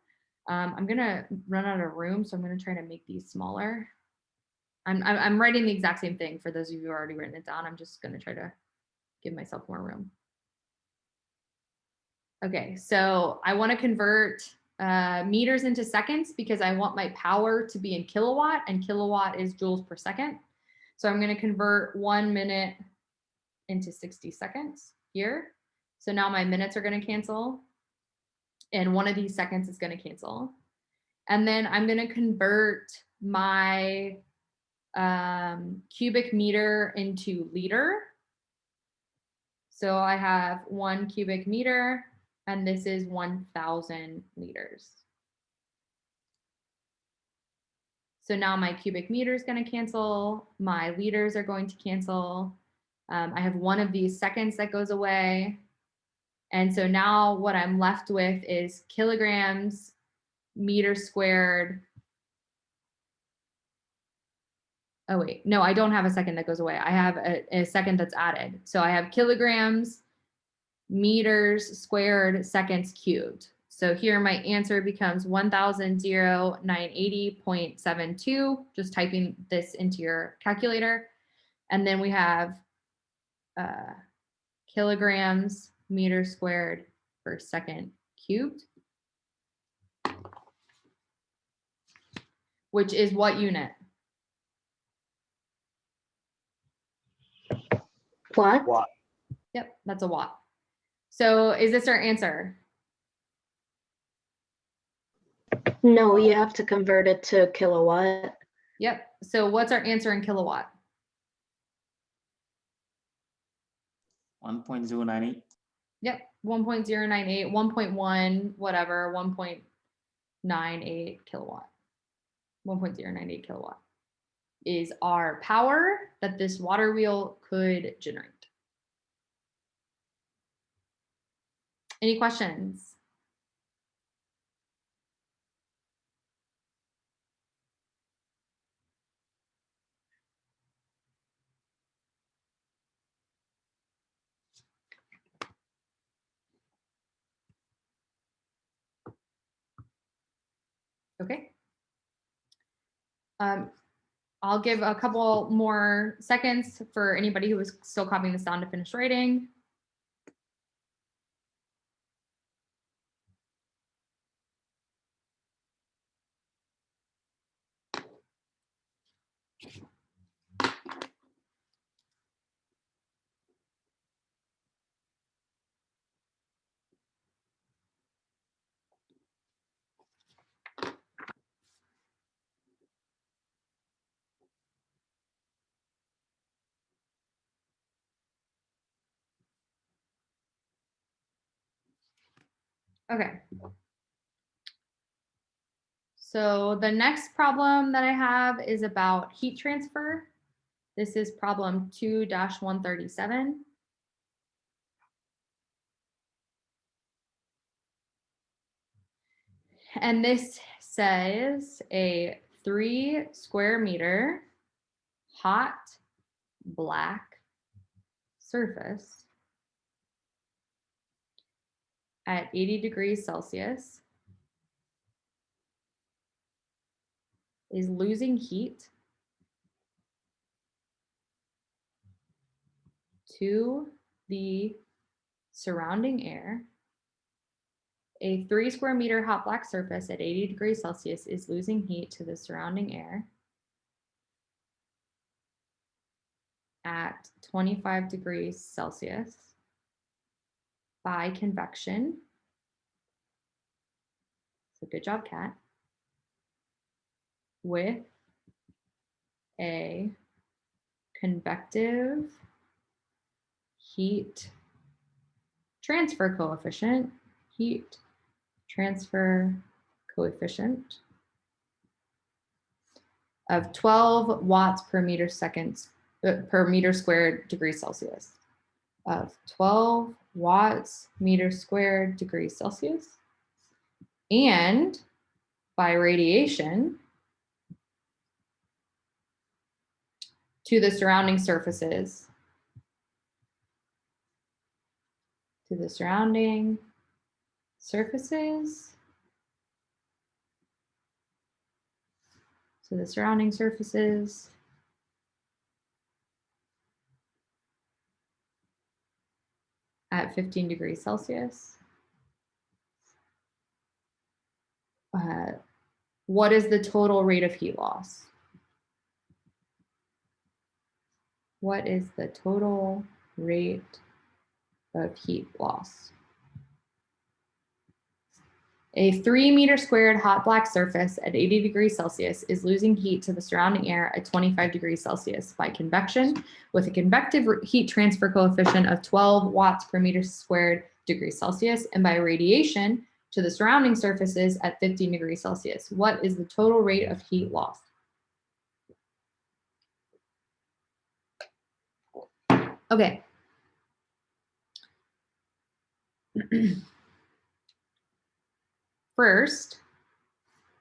I'm going to run out of room, so I'm going to try to make these smaller. I'm writing the exact same thing for those of you who already written it down. I'm just going to try to give myself more room. Okay, so I want to convert meters into seconds because I want my power to be in kilowatt, and kilowatt is joules per second. So I'm going to convert 1 minute into 60 seconds here. So now my minutes are going to cancel, and one of these seconds is going to cancel. And then I'm going to convert my cubic meter into liter. So I have 1 cubic meter, and this is 1,000 liters. So now my cubic meter is going to cancel. My liters are going to cancel. I have one of these seconds that goes away. And so now what I'm left with is kilograms, meters squared. Oh, wait, no, I don't have a second that goes away. I have a second that's added. So I have kilograms, meters squared, seconds cubed. So here my answer becomes 1,980.72, just typing this into your calculator. And then we have kilograms, meters squared per second cubed, which is what unit?
What?
Watt.
Yep, that's a watt. So is this our answer?
No, you have to convert it to kilowatt.
Yep. So what's our answer in kilowatt?
1.098.
Yep, 1.098, 1.1, whatever, 1.98 kilowatt. 1.098 kilowatt is our power that this water wheel could generate. Any questions? Okay. I'll give a couple more seconds for anybody who is still copying this down to finish writing. Okay. So the next problem that I have is about heat transfer. This is problem 2-137. And this says a 3 square meter hot black surface at 80 degrees Celsius is losing heat to the surrounding air. A 3 square meter hot black surface at 80 degrees Celsius is losing heat to the surrounding air at 25 degrees Celsius by convection. So good job, Kat. With a convective heat transfer coefficient, of 12 watts per meter seconds per meter squared degree Celsius. Of 12 watts meter squared degrees Celsius. And by radiation to the surrounding surfaces. To the surrounding surfaces. To the surrounding surfaces. At 15 degrees Celsius. What is the total rate of heat loss? What is the total rate of heat loss? A 3 meter squared hot black surface at 80 degrees Celsius is losing heat to the surrounding air at 25 degrees Celsius by convection with a convective heat transfer coefficient of 12 watts per meter squared degrees Celsius and by radiation to the surrounding surfaces at 15 degrees Celsius. What is the total rate of heat loss? Okay. First,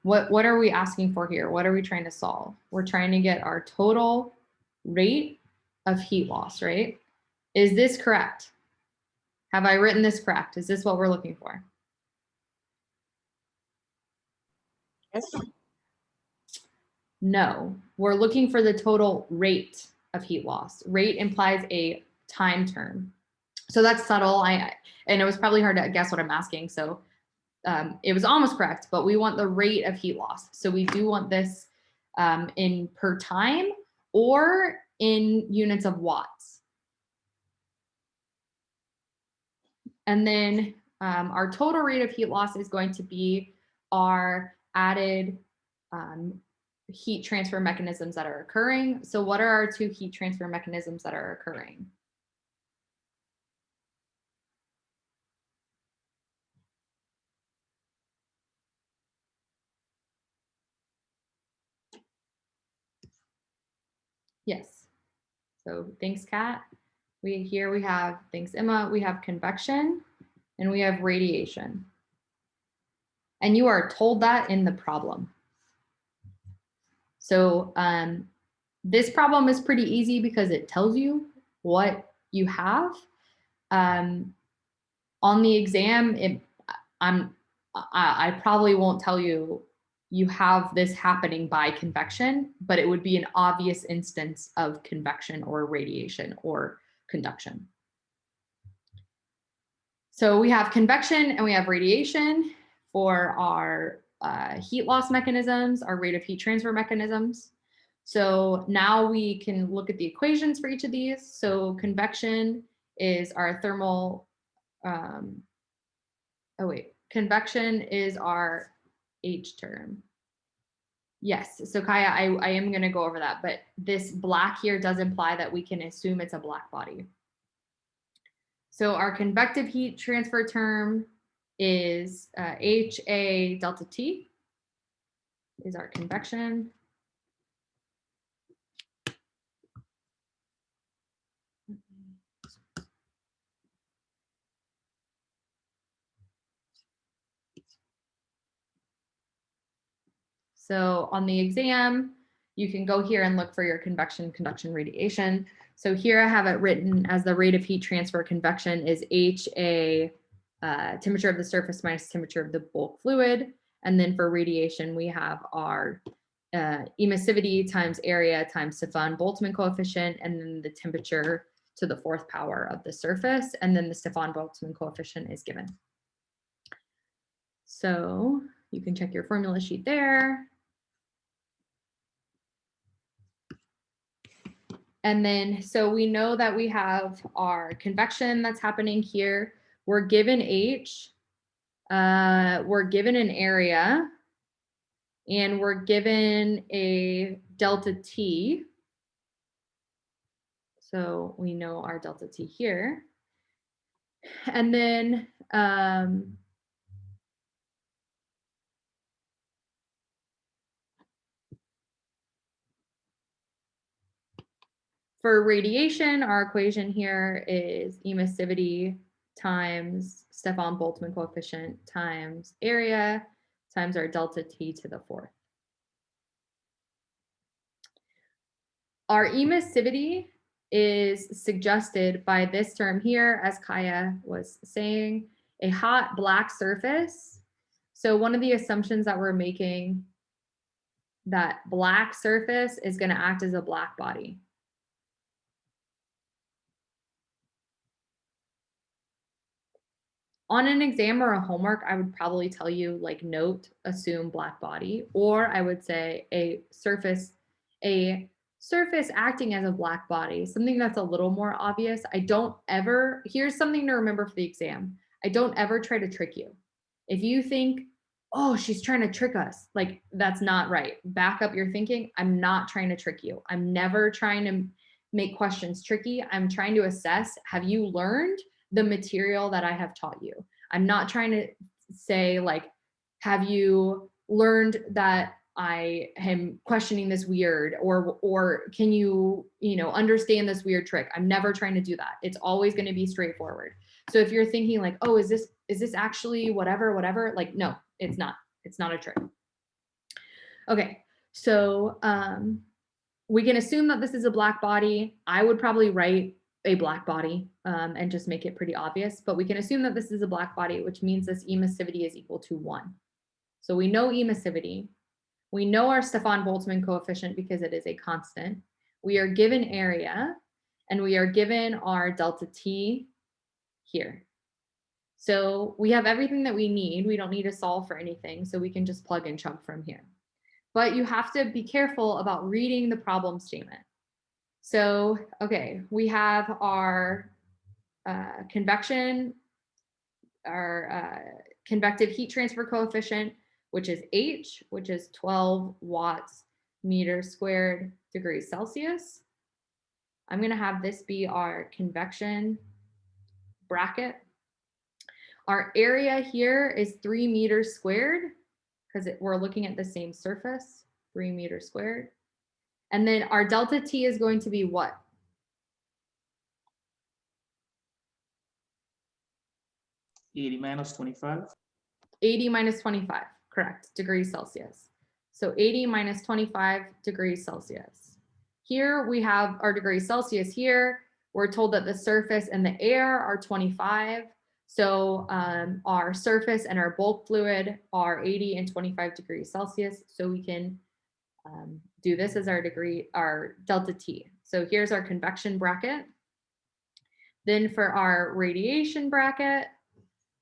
what are we asking for here? What are we trying to solve? We're trying to get our total rate of heat loss, right? Is this correct? Have I written this correct? Is this what we're looking for?
Yes.
No, we're looking for the total rate of heat loss. Rate implies a time term. So that's subtle. And it was probably hard to guess what I'm asking. So it was almost correct, but we want the rate of heat loss. So we do want this in per time or in units of watts. And then our total rate of heat loss is going to be our added heat transfer mechanisms that are occurring. So what are our 2 heat transfer mechanisms that are occurring? Yes. So thanks, Kat. Here we have, thanks, Emma, we have convection and we have radiation. And you are told that in the problem. So this problem is pretty easy because it tells you what you have. On the exam, I probably won't tell you you have this happening by convection, but it would be an obvious instance of convection or radiation or conduction. So we have convection and we have radiation for our heat loss mechanisms, our rate of heat transfer mechanisms. So now we can look at the equations for each of these. So convection is our thermal, convection is our H term. Yes, so Kaya, I am gonna go over that, but this black here does imply that we can assume it's a black body. So our convective heat transfer term is HA delta T is our convection. So on the exam, you can go here and look for your convection, conduction, radiation. So here I have it written as the rate of heat transfer convection is HA, temperature of the surface minus temperature of the bulk fluid. And then for radiation, we have our emissivity times area times Stefan-Boltzmann coefficient, and then the temperature to the fourth power of the surface. And then the Stefan-Boltzmann coefficient is given. So you can check your formula sheet there. And then, so we know that we have our convection that's happening here. We're given H, we're given an area, and we're given a delta T. So we know our delta T here. And then, for radiation, our equation here is emissivity times Stefan-Boltzmann coefficient times area times our delta T to the fourth. Our emissivity is suggested by this term here, as Kaya was saying, a hot black surface. So one of the assumptions that we're making, that black surface is going to act as a black body. On an exam or a homework, I would probably tell you, like, note, assume black body, or I would say a surface acting as a black body, something that's a little more obvious. I don't ever, here's something to remember for the exam. I don't ever try to trick you. If you think, oh, she's trying to trick us, like, that's not right. Back up your thinking. I'm not trying to trick you. I'm never trying to make questions tricky. I'm trying to assess, have you learned the material that I have taught you? I'm not trying to say, like, have you learned that I am questioning this weird, or can you understand this weird trick? I'm never trying to do that. It's always going to be straightforward. So if you're thinking like, oh, is this actually whatever, like, no, it's not. It's not a trick. Okay, so we can assume that this is a black body. I would probably write a black body and just make it pretty obvious, but we can assume that this is a black body, which means this emissivity is equal to 1. So we know emissivity. We know our Stefan-Boltzmann coefficient because it is a constant. We are given area, and we are given our delta T here. So we have everything that we need. We don't need to solve for anything, so we can just plug and chug from here. But you have to be careful about reading the problem statement. So, okay, we have our convection, our convective heat transfer coefficient, which is H, which is 12 watts meters squared degrees Celsius. I'm going to have this be our convection bracket. Our area here is 3 meters squared because we're looking at the same surface, 3 meters squared. And then our delta T is going to be what?
80 minus 25.
80 minus 25, correct, degrees Celsius. So 80 minus 25 degrees Celsius. Here we have our degrees Celsius here. We're told that the surface and the air are 25. So our surface and our bulk fluid are 80 and 25 degrees Celsius. So we can do this as our delta T. So here's our convection bracket. Then for our radiation bracket,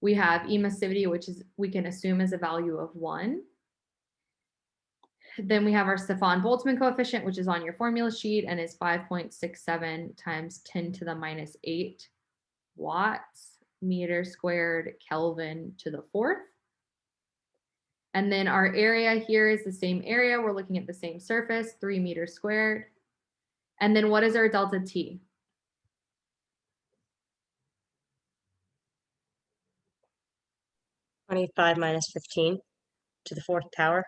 we have emissivity, which is we can assume is a value of 1. Then we have our Stefan-Boltzmann coefficient, which is on your formula sheet and is 5.67 times 10 to the minus 8 watts meter squared Kelvin to the 4th. And then our area here is the same area. We're looking at the same surface, 3 meters squared. And then what is our delta T?
-25 minus 15 to the 4th power.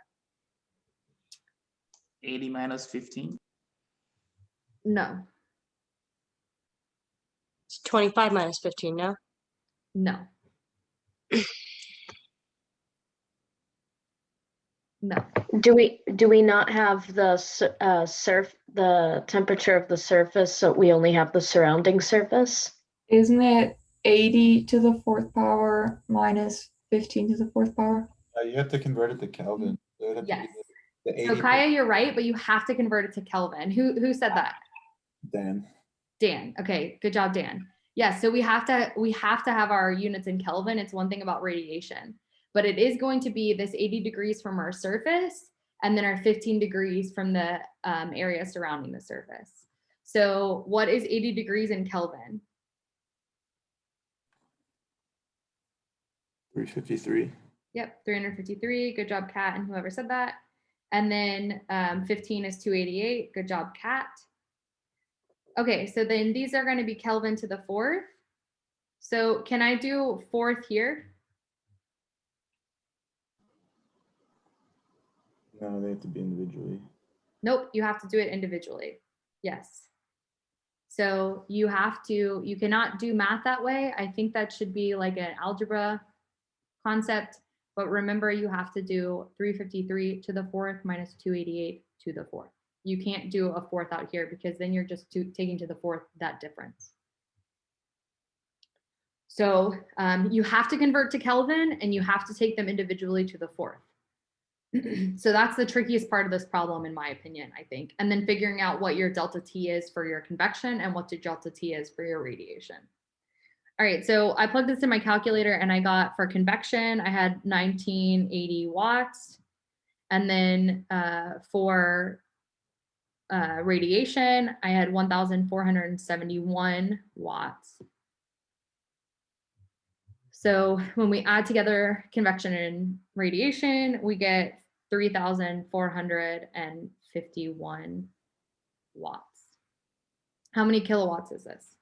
80 minus 15.
No,
It's 25 minus 15, no?
no. No.
Do we not have the the temperature of the surface, so we only have the surrounding surface?
Isn't it 80 to the 4th power minus 15 to the 4th power?
You have to convert it to Kelvin. So it would have to be
Yes.
the
So
80
Kaya, you're right, but you have to convert it to Kelvin. Who said that?
Dan.
Dan. Okay, good job, Dan. Yeah, so we have to have our units in Kelvin. It's one thing about radiation, but it is going to be this 80 degrees from our surface and then our 15 degrees from the area surrounding the surface. So what is 80 degrees in Kelvin?
353.
Yep, 353. Good job, Kat, and whoever said that. And then 15 is 288. Good job, Kat. Okay, so then these are going to be Kelvin to the 4th. So can I do 4th here?
No, they have to be individually.
Nope, you have to do it individually. Yes. So you cannot do math that way. I think that should be like an algebra concept, but remember you have to do 353 to the 4th minus 288 to the 4th. You can't do a 4th out here because then you're just taking to the 4th that difference. So you have to convert to Kelvin and you have to take them individually to the 4th. So that's the trickiest part of this problem, in my opinion, I think. And then figuring out what your delta T is for your convection and what the delta T is for your radiation. All right, so I plugged this in my calculator and I got for convection, I had 1980 watts. And then for radiation, I had 1,471 watts. So when we add together convection and radiation, we get 3,451 watts. How many kilowatts is this?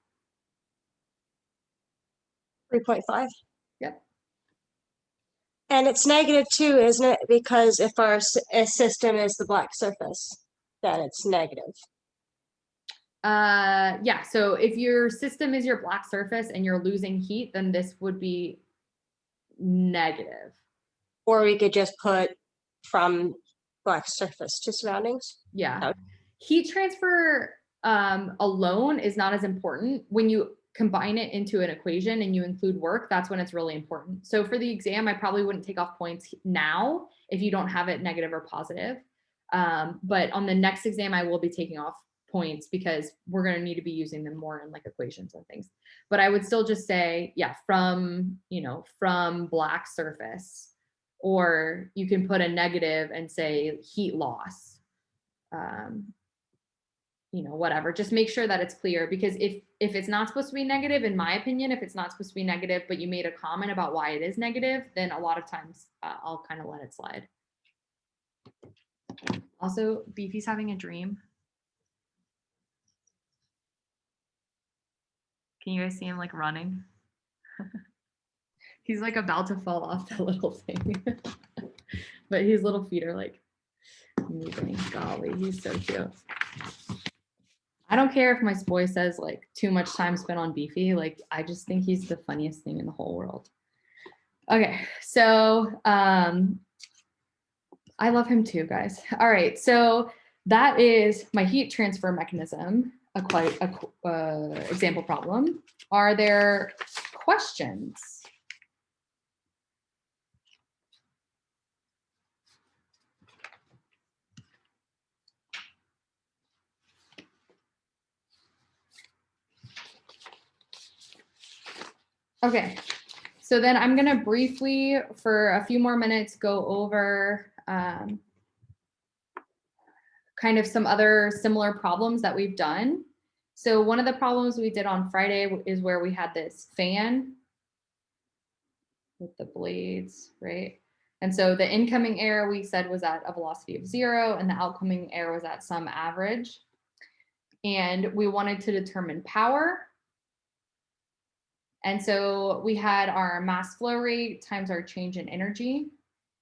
3.5.
Yep.
And it's negative too, isn't it? Because if our system is the black surface, then it's negative.
Yeah, so if your system is your black surface and you're losing heat, then this would be negative.
Or we could just put from black surface to surroundings.
Yeah. Heat transfer alone is not as important. When you combine it into an equation and you include work, that's when it's really important. So for the exam, I probably wouldn't take off points now if you don't have it negative or positive. But on the next exam, I will be taking off points because we're going to need to be using them more in like equations and things. But I would still just say, yeah, from black surface, or you can put a negative and say heat loss, whatever. Just make sure that it's clear, because if it's not supposed to be negative, in my opinion, if it's not supposed to be negative, but you made a comment about why it is negative, then a lot of times I'll kind of let it slide. Also, Beefy's having a dream. Can you guys see him like running? He's like about to fall off the little thing, but his little feet are like moving. Golly, he's so cute. I don't care if my boy says like too much time spent on Beefy. Like, I just think he's the funniest thing in the whole world. Okay, so I love him too, guys. All right, so that is my heat transfer mechanism, example problem. Are there questions? Okay, so then I'm gonna briefly, for a few more minutes, go over kind of some other similar problems that we've done. So one of the problems we did on Friday is where we had this fan with the blades, right? And so the incoming air we said was at a velocity of 0 and the outgoing air was at some average. And we wanted to determine power. And so we had our mass flow rate times our change in energy.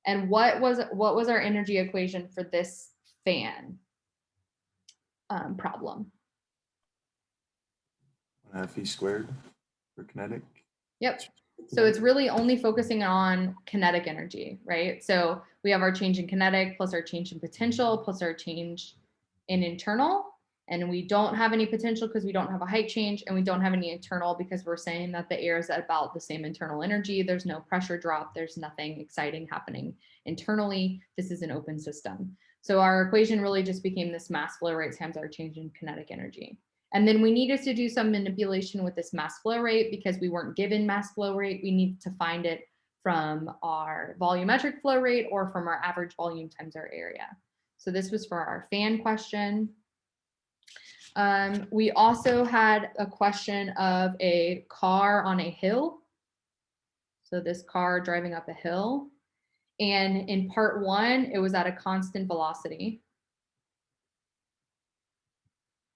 And what was our energy equation for this fan problem?
1/2 E squared for kinetic.
Yep. So it's really only focusing on kinetic energy, right? So we have our change in kinetic plus our change in potential plus our change in internal. And we don't have any potential because we don't have a height change, and we don't have any internal because we're saying that the air is at about the same internal energy. There's no pressure drop. There's nothing exciting happening internally. This is an open system. So our equation really just became this mass flow rate times our change in kinetic energy. And then we needed to do some manipulation with this mass flow rate because we weren't given mass flow rate. We needed to find it from our volumetric flow rate or from our average volume times our area. So this was for our fan question. We also had a question of a car on a hill. So this car driving up a hill. And in part 1, it was at a constant velocity.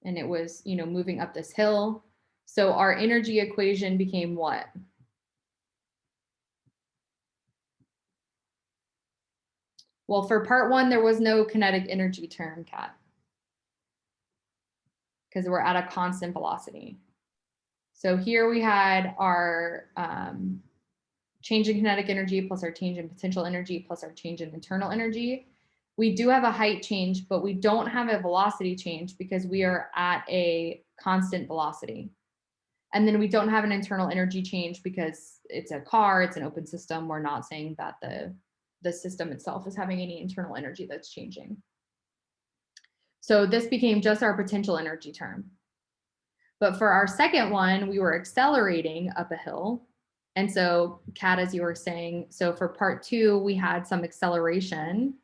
And it was, moving up this hill. So our energy equation became what? Well, for part 1, there was no kinetic energy term, Kat, because we're at a constant velocity. So here we had our change in kinetic energy plus our change in potential energy plus our change in internal energy. We do have a height change, but we don't have a velocity change because we are at a constant velocity. And then we don't have an internal energy change because it's a car, it's an open system. We're not saying that the system itself is having any internal energy that's changing. So this became just our potential energy term. But for our second one, we were accelerating up a hill. And so, Kat, as you were saying, so for part 2, we had some acceleration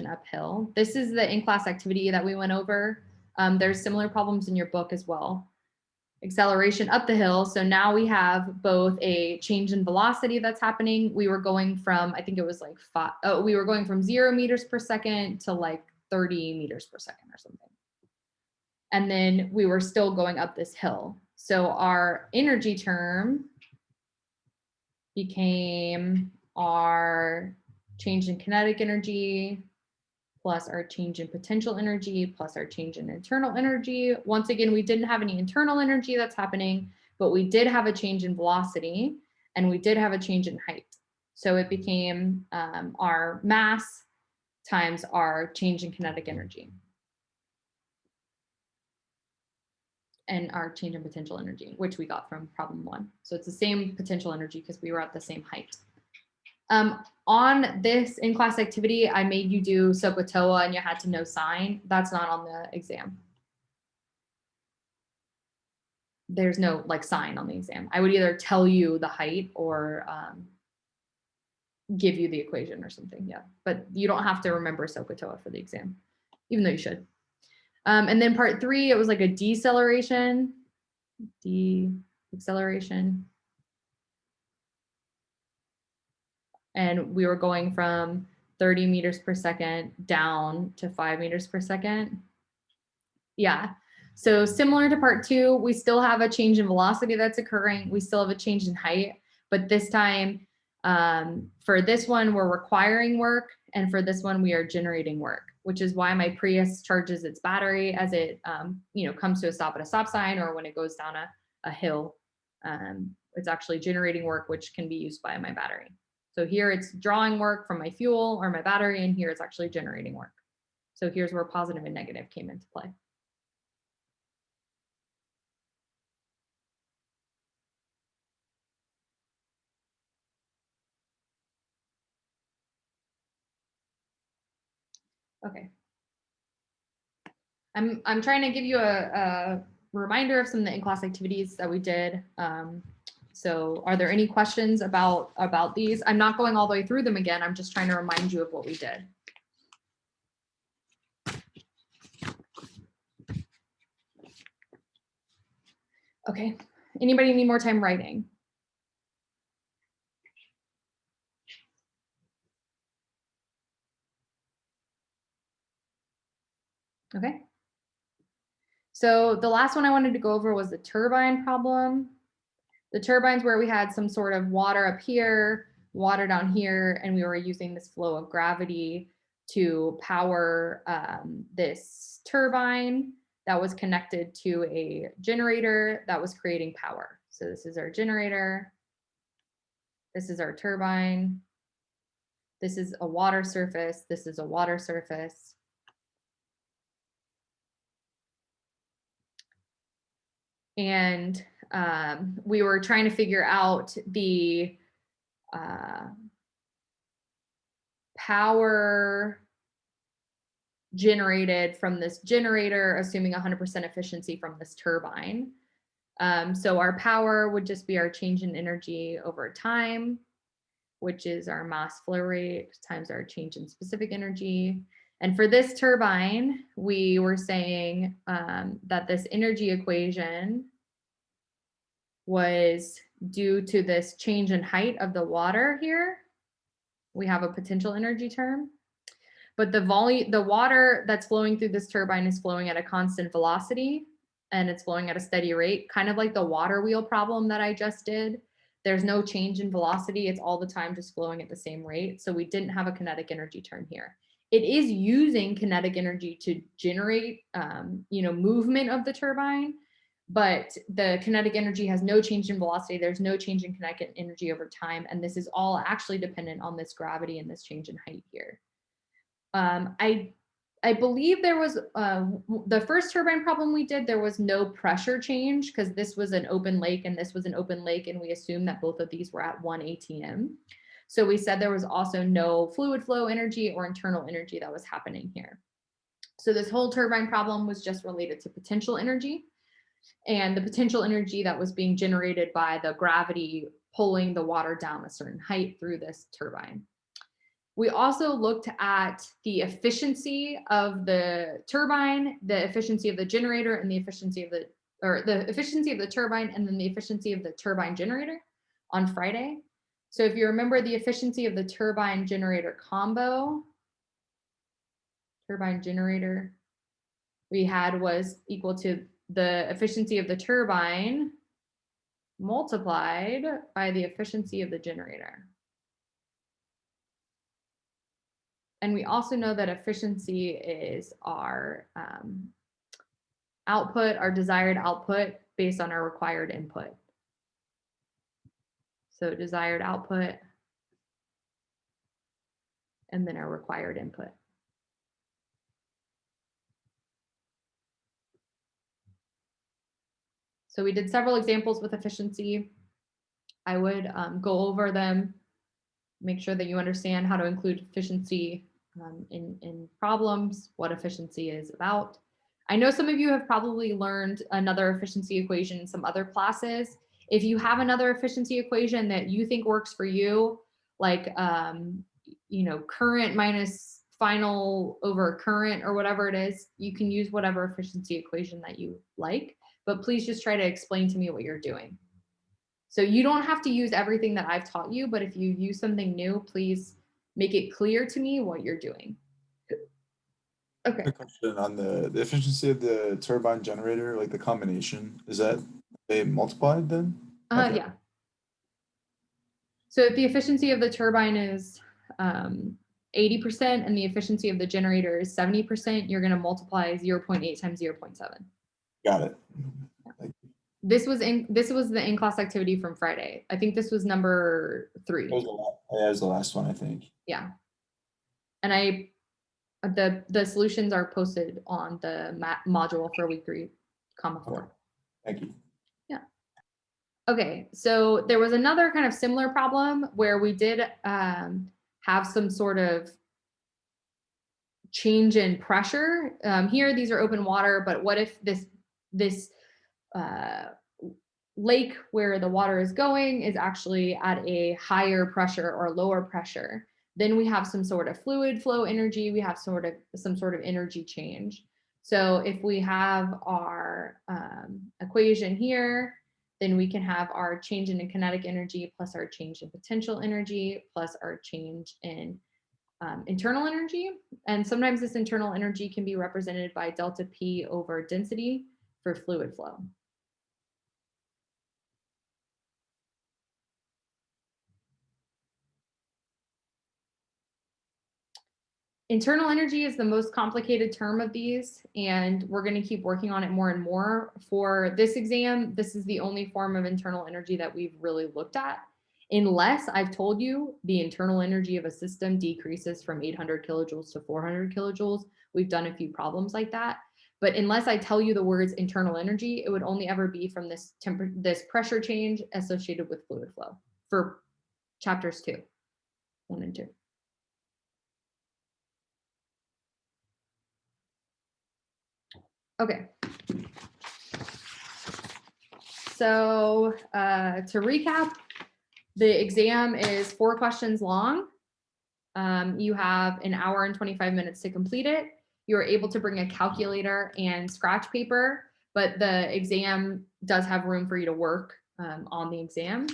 uphill. This is the in-class activity that we went over. There's similar problems in your book as well. Acceleration up the hill. So now we have both a change in velocity that's happening. We were going from, I think it was like we were going from 0 meters per second to like 30 meters per second or something. And then we were still going up this hill. So our energy term became our change in kinetic energy plus our change in potential energy plus our change in internal energy. Once again, we didn't have any internal energy that's happening, but we did have a change in velocity and we did have a change in height. So it became our mass times our change in kinetic energy and our change in potential energy, which we got from problem 1. So it's the same potential energy because we were at the same height. On this in-class activity, I made you do SOHCAHTOA and you had to know sine. That's not on the exam. There's no like sine on the exam. I would either tell you the height or give you the equation or something, yeah. But you don't have to remember SOHCAHTOA for the exam, even though you should. And then part 3, it was like a deceleration. And we were going from 30 meters per second down to 5 meters per second. Yeah. So similar to part 2, we still have a change in velocity that's occurring. We still have a change in height, but this time for this one, we're requiring work. And for this one, we are generating work, which is why my Prius charges its battery as it comes to a stop at a stop sign or when it goes down a hill. It's actually generating work, which can be used by my battery. So here it's drawing work from my fuel or my battery, and here it's actually generating work. So here's where positive and negative came into play. Okay. I'm trying to give you a reminder of some of the in-class activities that we did. So are there any questions about these? I'm not going all the way through them again. I'm just trying to remind you of what we did. Okay, anybody need more time writing? Okay. So the last one I wanted to go over was the turbine problem. The turbines where we had some sort of water up here, water down here, and we were using this flow of gravity to power this turbine that was connected to a generator that was creating power. So this is our generator. This is our turbine. This is a water surface. This is a water surface. And we were trying to figure out the power generated from this generator, assuming 100% efficiency from this turbine. So our power would just be our change in energy over time, which is our mass flow rate times our change in specific energy. And for this turbine, we were saying that this energy equation was due to this change in height of the water here. We have a potential energy term, but the water that's flowing through this turbine is flowing at a constant velocity and it's flowing at a steady rate, kind of like the water wheel problem that I just did. There's no change in velocity. It's all the time just flowing at the same rate. So we didn't have a kinetic energy term here. It is using kinetic energy to generate, movement of the turbine, but the kinetic energy has no change in velocity. There's no change in kinetic energy over time. And this is all actually dependent on this gravity and this change in height here. I believe there was the first turbine problem we did, there was no pressure change because this was an open lake and this was an open lake. And we assumed that both of these were at 1 ATM. So we said there was also no fluid flow energy or internal energy that was happening here. So this whole turbine problem was just related to potential energy and the potential energy that was being generated by the gravity pulling the water down a certain height through this turbine. We also looked at the efficiency of the turbine, the efficiency of the generator, and the efficiency of the turbine, and then the efficiency of the turbine generator on Friday. So if you remember, the efficiency of the turbine generator combo, turbine generator, we had was equal to the efficiency of the turbine multiplied by the efficiency of the generator. And we also know that efficiency is our output, our desired output based on our required input. So desired output and then our required input. So we did several examples with efficiency. I would go over them, make sure that you understand how to include efficiency in problems, what efficiency is about. I know some of you have probably learned another efficiency equation in some other classes. If you have another efficiency equation that you think works for you, like current minus final over current or whatever it is, you can use whatever efficiency equation that you like, but please just try to explain to me what you're doing. So you don't have to use everything that I've taught you, but if you use something new, please make it clear to me what you're doing. Okay.
A question on the efficiency of the turbine generator, like the combination, is that they multiplied then? Okay.
Yeah. So if the efficiency of the turbine is 80% and the efficiency of the generator is 70%, you're going to multiply 0.8 times 0.7.
Got it.
This was the in-class activity from Friday. I think this was number 3.
That was the last one, I think.
Yeah. And the solutions are posted on the module for week 3,4.
Okay. Thank you.
Yeah. Okay, so there was another kind of similar problem where we did have some sort of change in pressure. Here, these are open water, but what if this lake where the water is going is actually at a higher pressure or lower pressure. Then we have some sort of fluid flow energy. We have some sort of energy change. So if we have our equation here, then we can have our change in kinetic energy plus our change in potential energy plus our change in internal energy. And sometimes this internal energy can be represented by delta P over density for fluid flow. Internal energy is the most complicated term of these, and we're going to keep working on it more and more. For this exam, this is the only form of internal energy that we've really looked at, unless I've told you the internal energy of a system decreases from 800 kilojoules to 400 kilojoules. We've done a few problems like that. But unless I tell you the words internal energy, it would only ever be from this pressure change associated with fluid flow for chapters 1 and 2. Okay. So to recap, the exam is 4 questions long. You have an hour and 25 minutes to complete it. You're able to bring a calculator and scratch paper, but the exam does have room for you to work on the exam.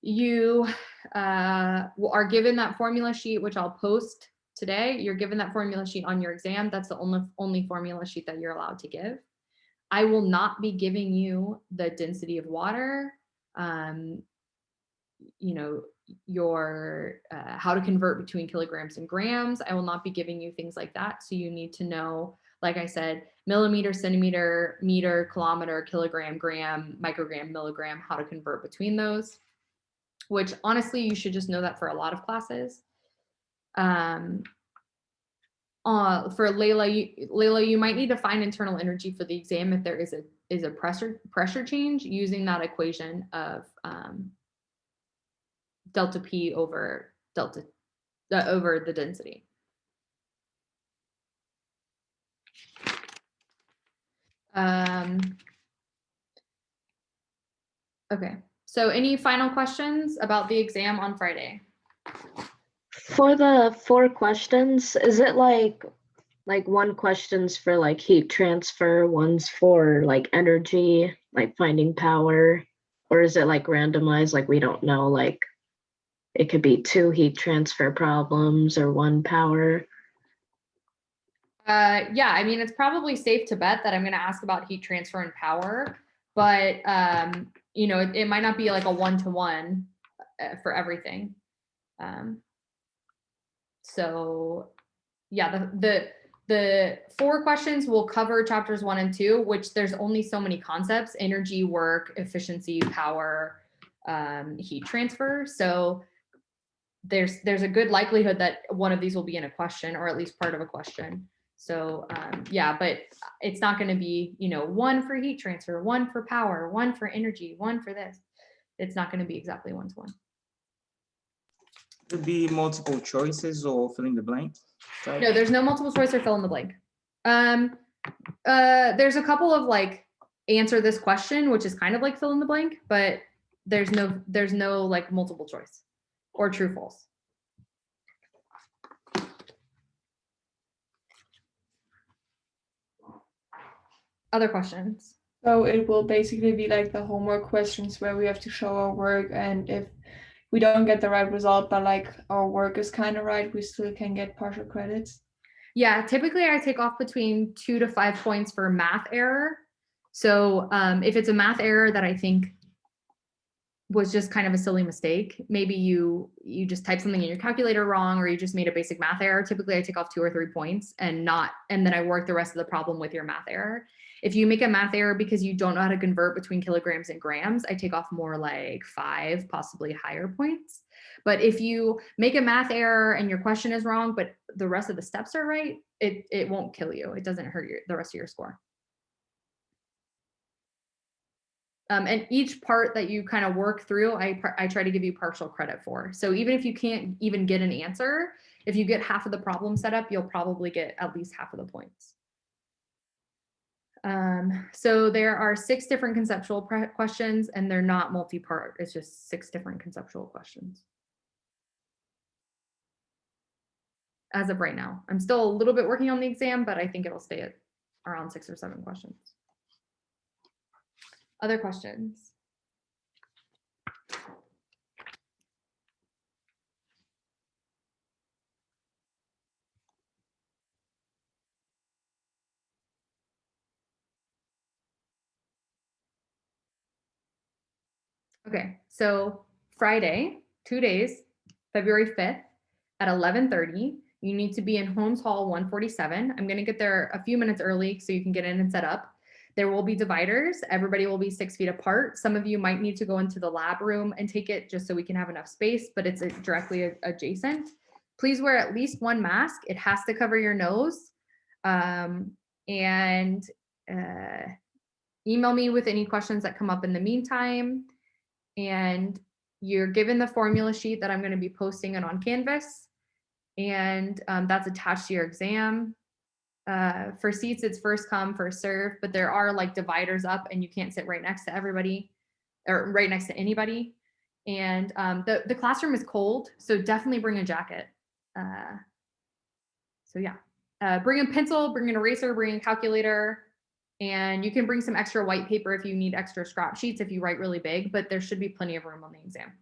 You are given that formula sheet, which I'll post today. You're given that formula sheet on your exam. That's the only formula sheet that you're allowed to give. I will not be giving you the density of water, you know, your how to convert between kilograms and grams. I will not be giving you things like that. So you need to know, like I said, millimeter, centimeter, meter, kilometer, kilogram, gram, microgram, milligram, how to convert between those, which honestly, you should just know that for a lot of classes. For Layla, you might need to find internal energy for the exam if there is a pressure change using that equation of delta P over over the density. Okay, so any final questions about the exam on Friday?
For the 4 questions, is it like one question's for like heat transfer, one's for like energy, like finding power, or is it like randomized, like we don't know, like it could be 2 heat transfer problems or 1 power?
Yeah, I mean, it's probably safe to bet that I'm going to ask about heat transfer and power, but you know, it might not be like a 1-to-1 for everything. So yeah, the 4 questions will cover chapters 1 and 2, which there's only so many concepts: energy, work, efficiency, power, heat transfer. So there's a good likelihood that one of these will be in a question, or at least part of a question. So yeah, but it's not going to be, you know, 1 for heat transfer, 1 for power, 1 for energy, 1 for this. It's not going to be exactly 1-to-1.
Could be multiple choices or fill in the blank. Right?
No, there's no multiple choice or fill in the blank. There's a couple of like answer this question, which is kind of like fill in the blank, but there's no like multiple choice or true false. Other questions?
So it will basically be like the homework questions where we have to show our work, and if we don't get the right result, but like our work is kind of right, we still can get partial credits.
Yeah, typically I take off between 2 to 5 points for math error. So if it's a math error that I think was just kind of a silly mistake, maybe you just typed something in your calculator wrong, or you just made a basic math error. Typically I take off 2 or 3 points and then I work the rest of the problem with your math error. If you make a math error because you don't know how to convert between kilograms and grams, I take off more like 5, possibly higher points. But if you make a math error and your question is wrong, but the rest of the steps are right, it won't kill you. It doesn't hurt the rest of your score. And each part that you kind of work through, I try to give you partial credit for. So even if you can't even get an answer, if you get half of the problem set up, you'll probably get at least half of the points. So there are 6 different conceptual questions, and they're not multi-part. It's just 6 different conceptual questions. As of right now, I'm still a little bit working on the exam, but I think it'll stay at around 6 or 7 questions. Other questions? Okay, so Friday, 2 days, February 5th at 11:30, you need to be in Holmes Hall 147. I'm gonna get there a few minutes early so you can get in and set up. There will be dividers. Everybody will be 6 feet apart. Some of you might need to go into the lab room and take it just so we can have enough space, but it's directly adjacent. Please wear at least 1 mask. It has to cover your nose. And email me with any questions that come up in the meantime. And you're given the formula sheet that I'm going to be posting it on Canvas, and that's attached to your exam. For seats, it's first come, first serve, but there are like dividers up and you can't sit right next to everybody or right next to anybody. And the classroom is cold, so definitely bring a jacket. So yeah, bring a pencil, bring an eraser, bring a calculator. And you can bring some extra white paper if you need extra scrap sheets if you write really big, but there should be plenty of room on the exam.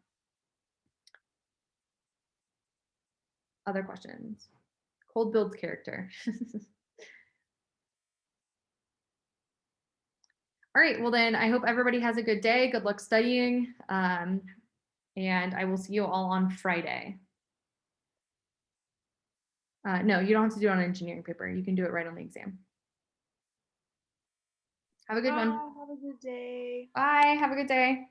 Other questions? Cold builds character. All right, well then I hope everybody has a good day. Good luck studying. And I will see you all on Friday. No, you don't have to do it on engineering paper. You can do it right on the exam. Have a good one.
Have a good day.
Bye, have a good day.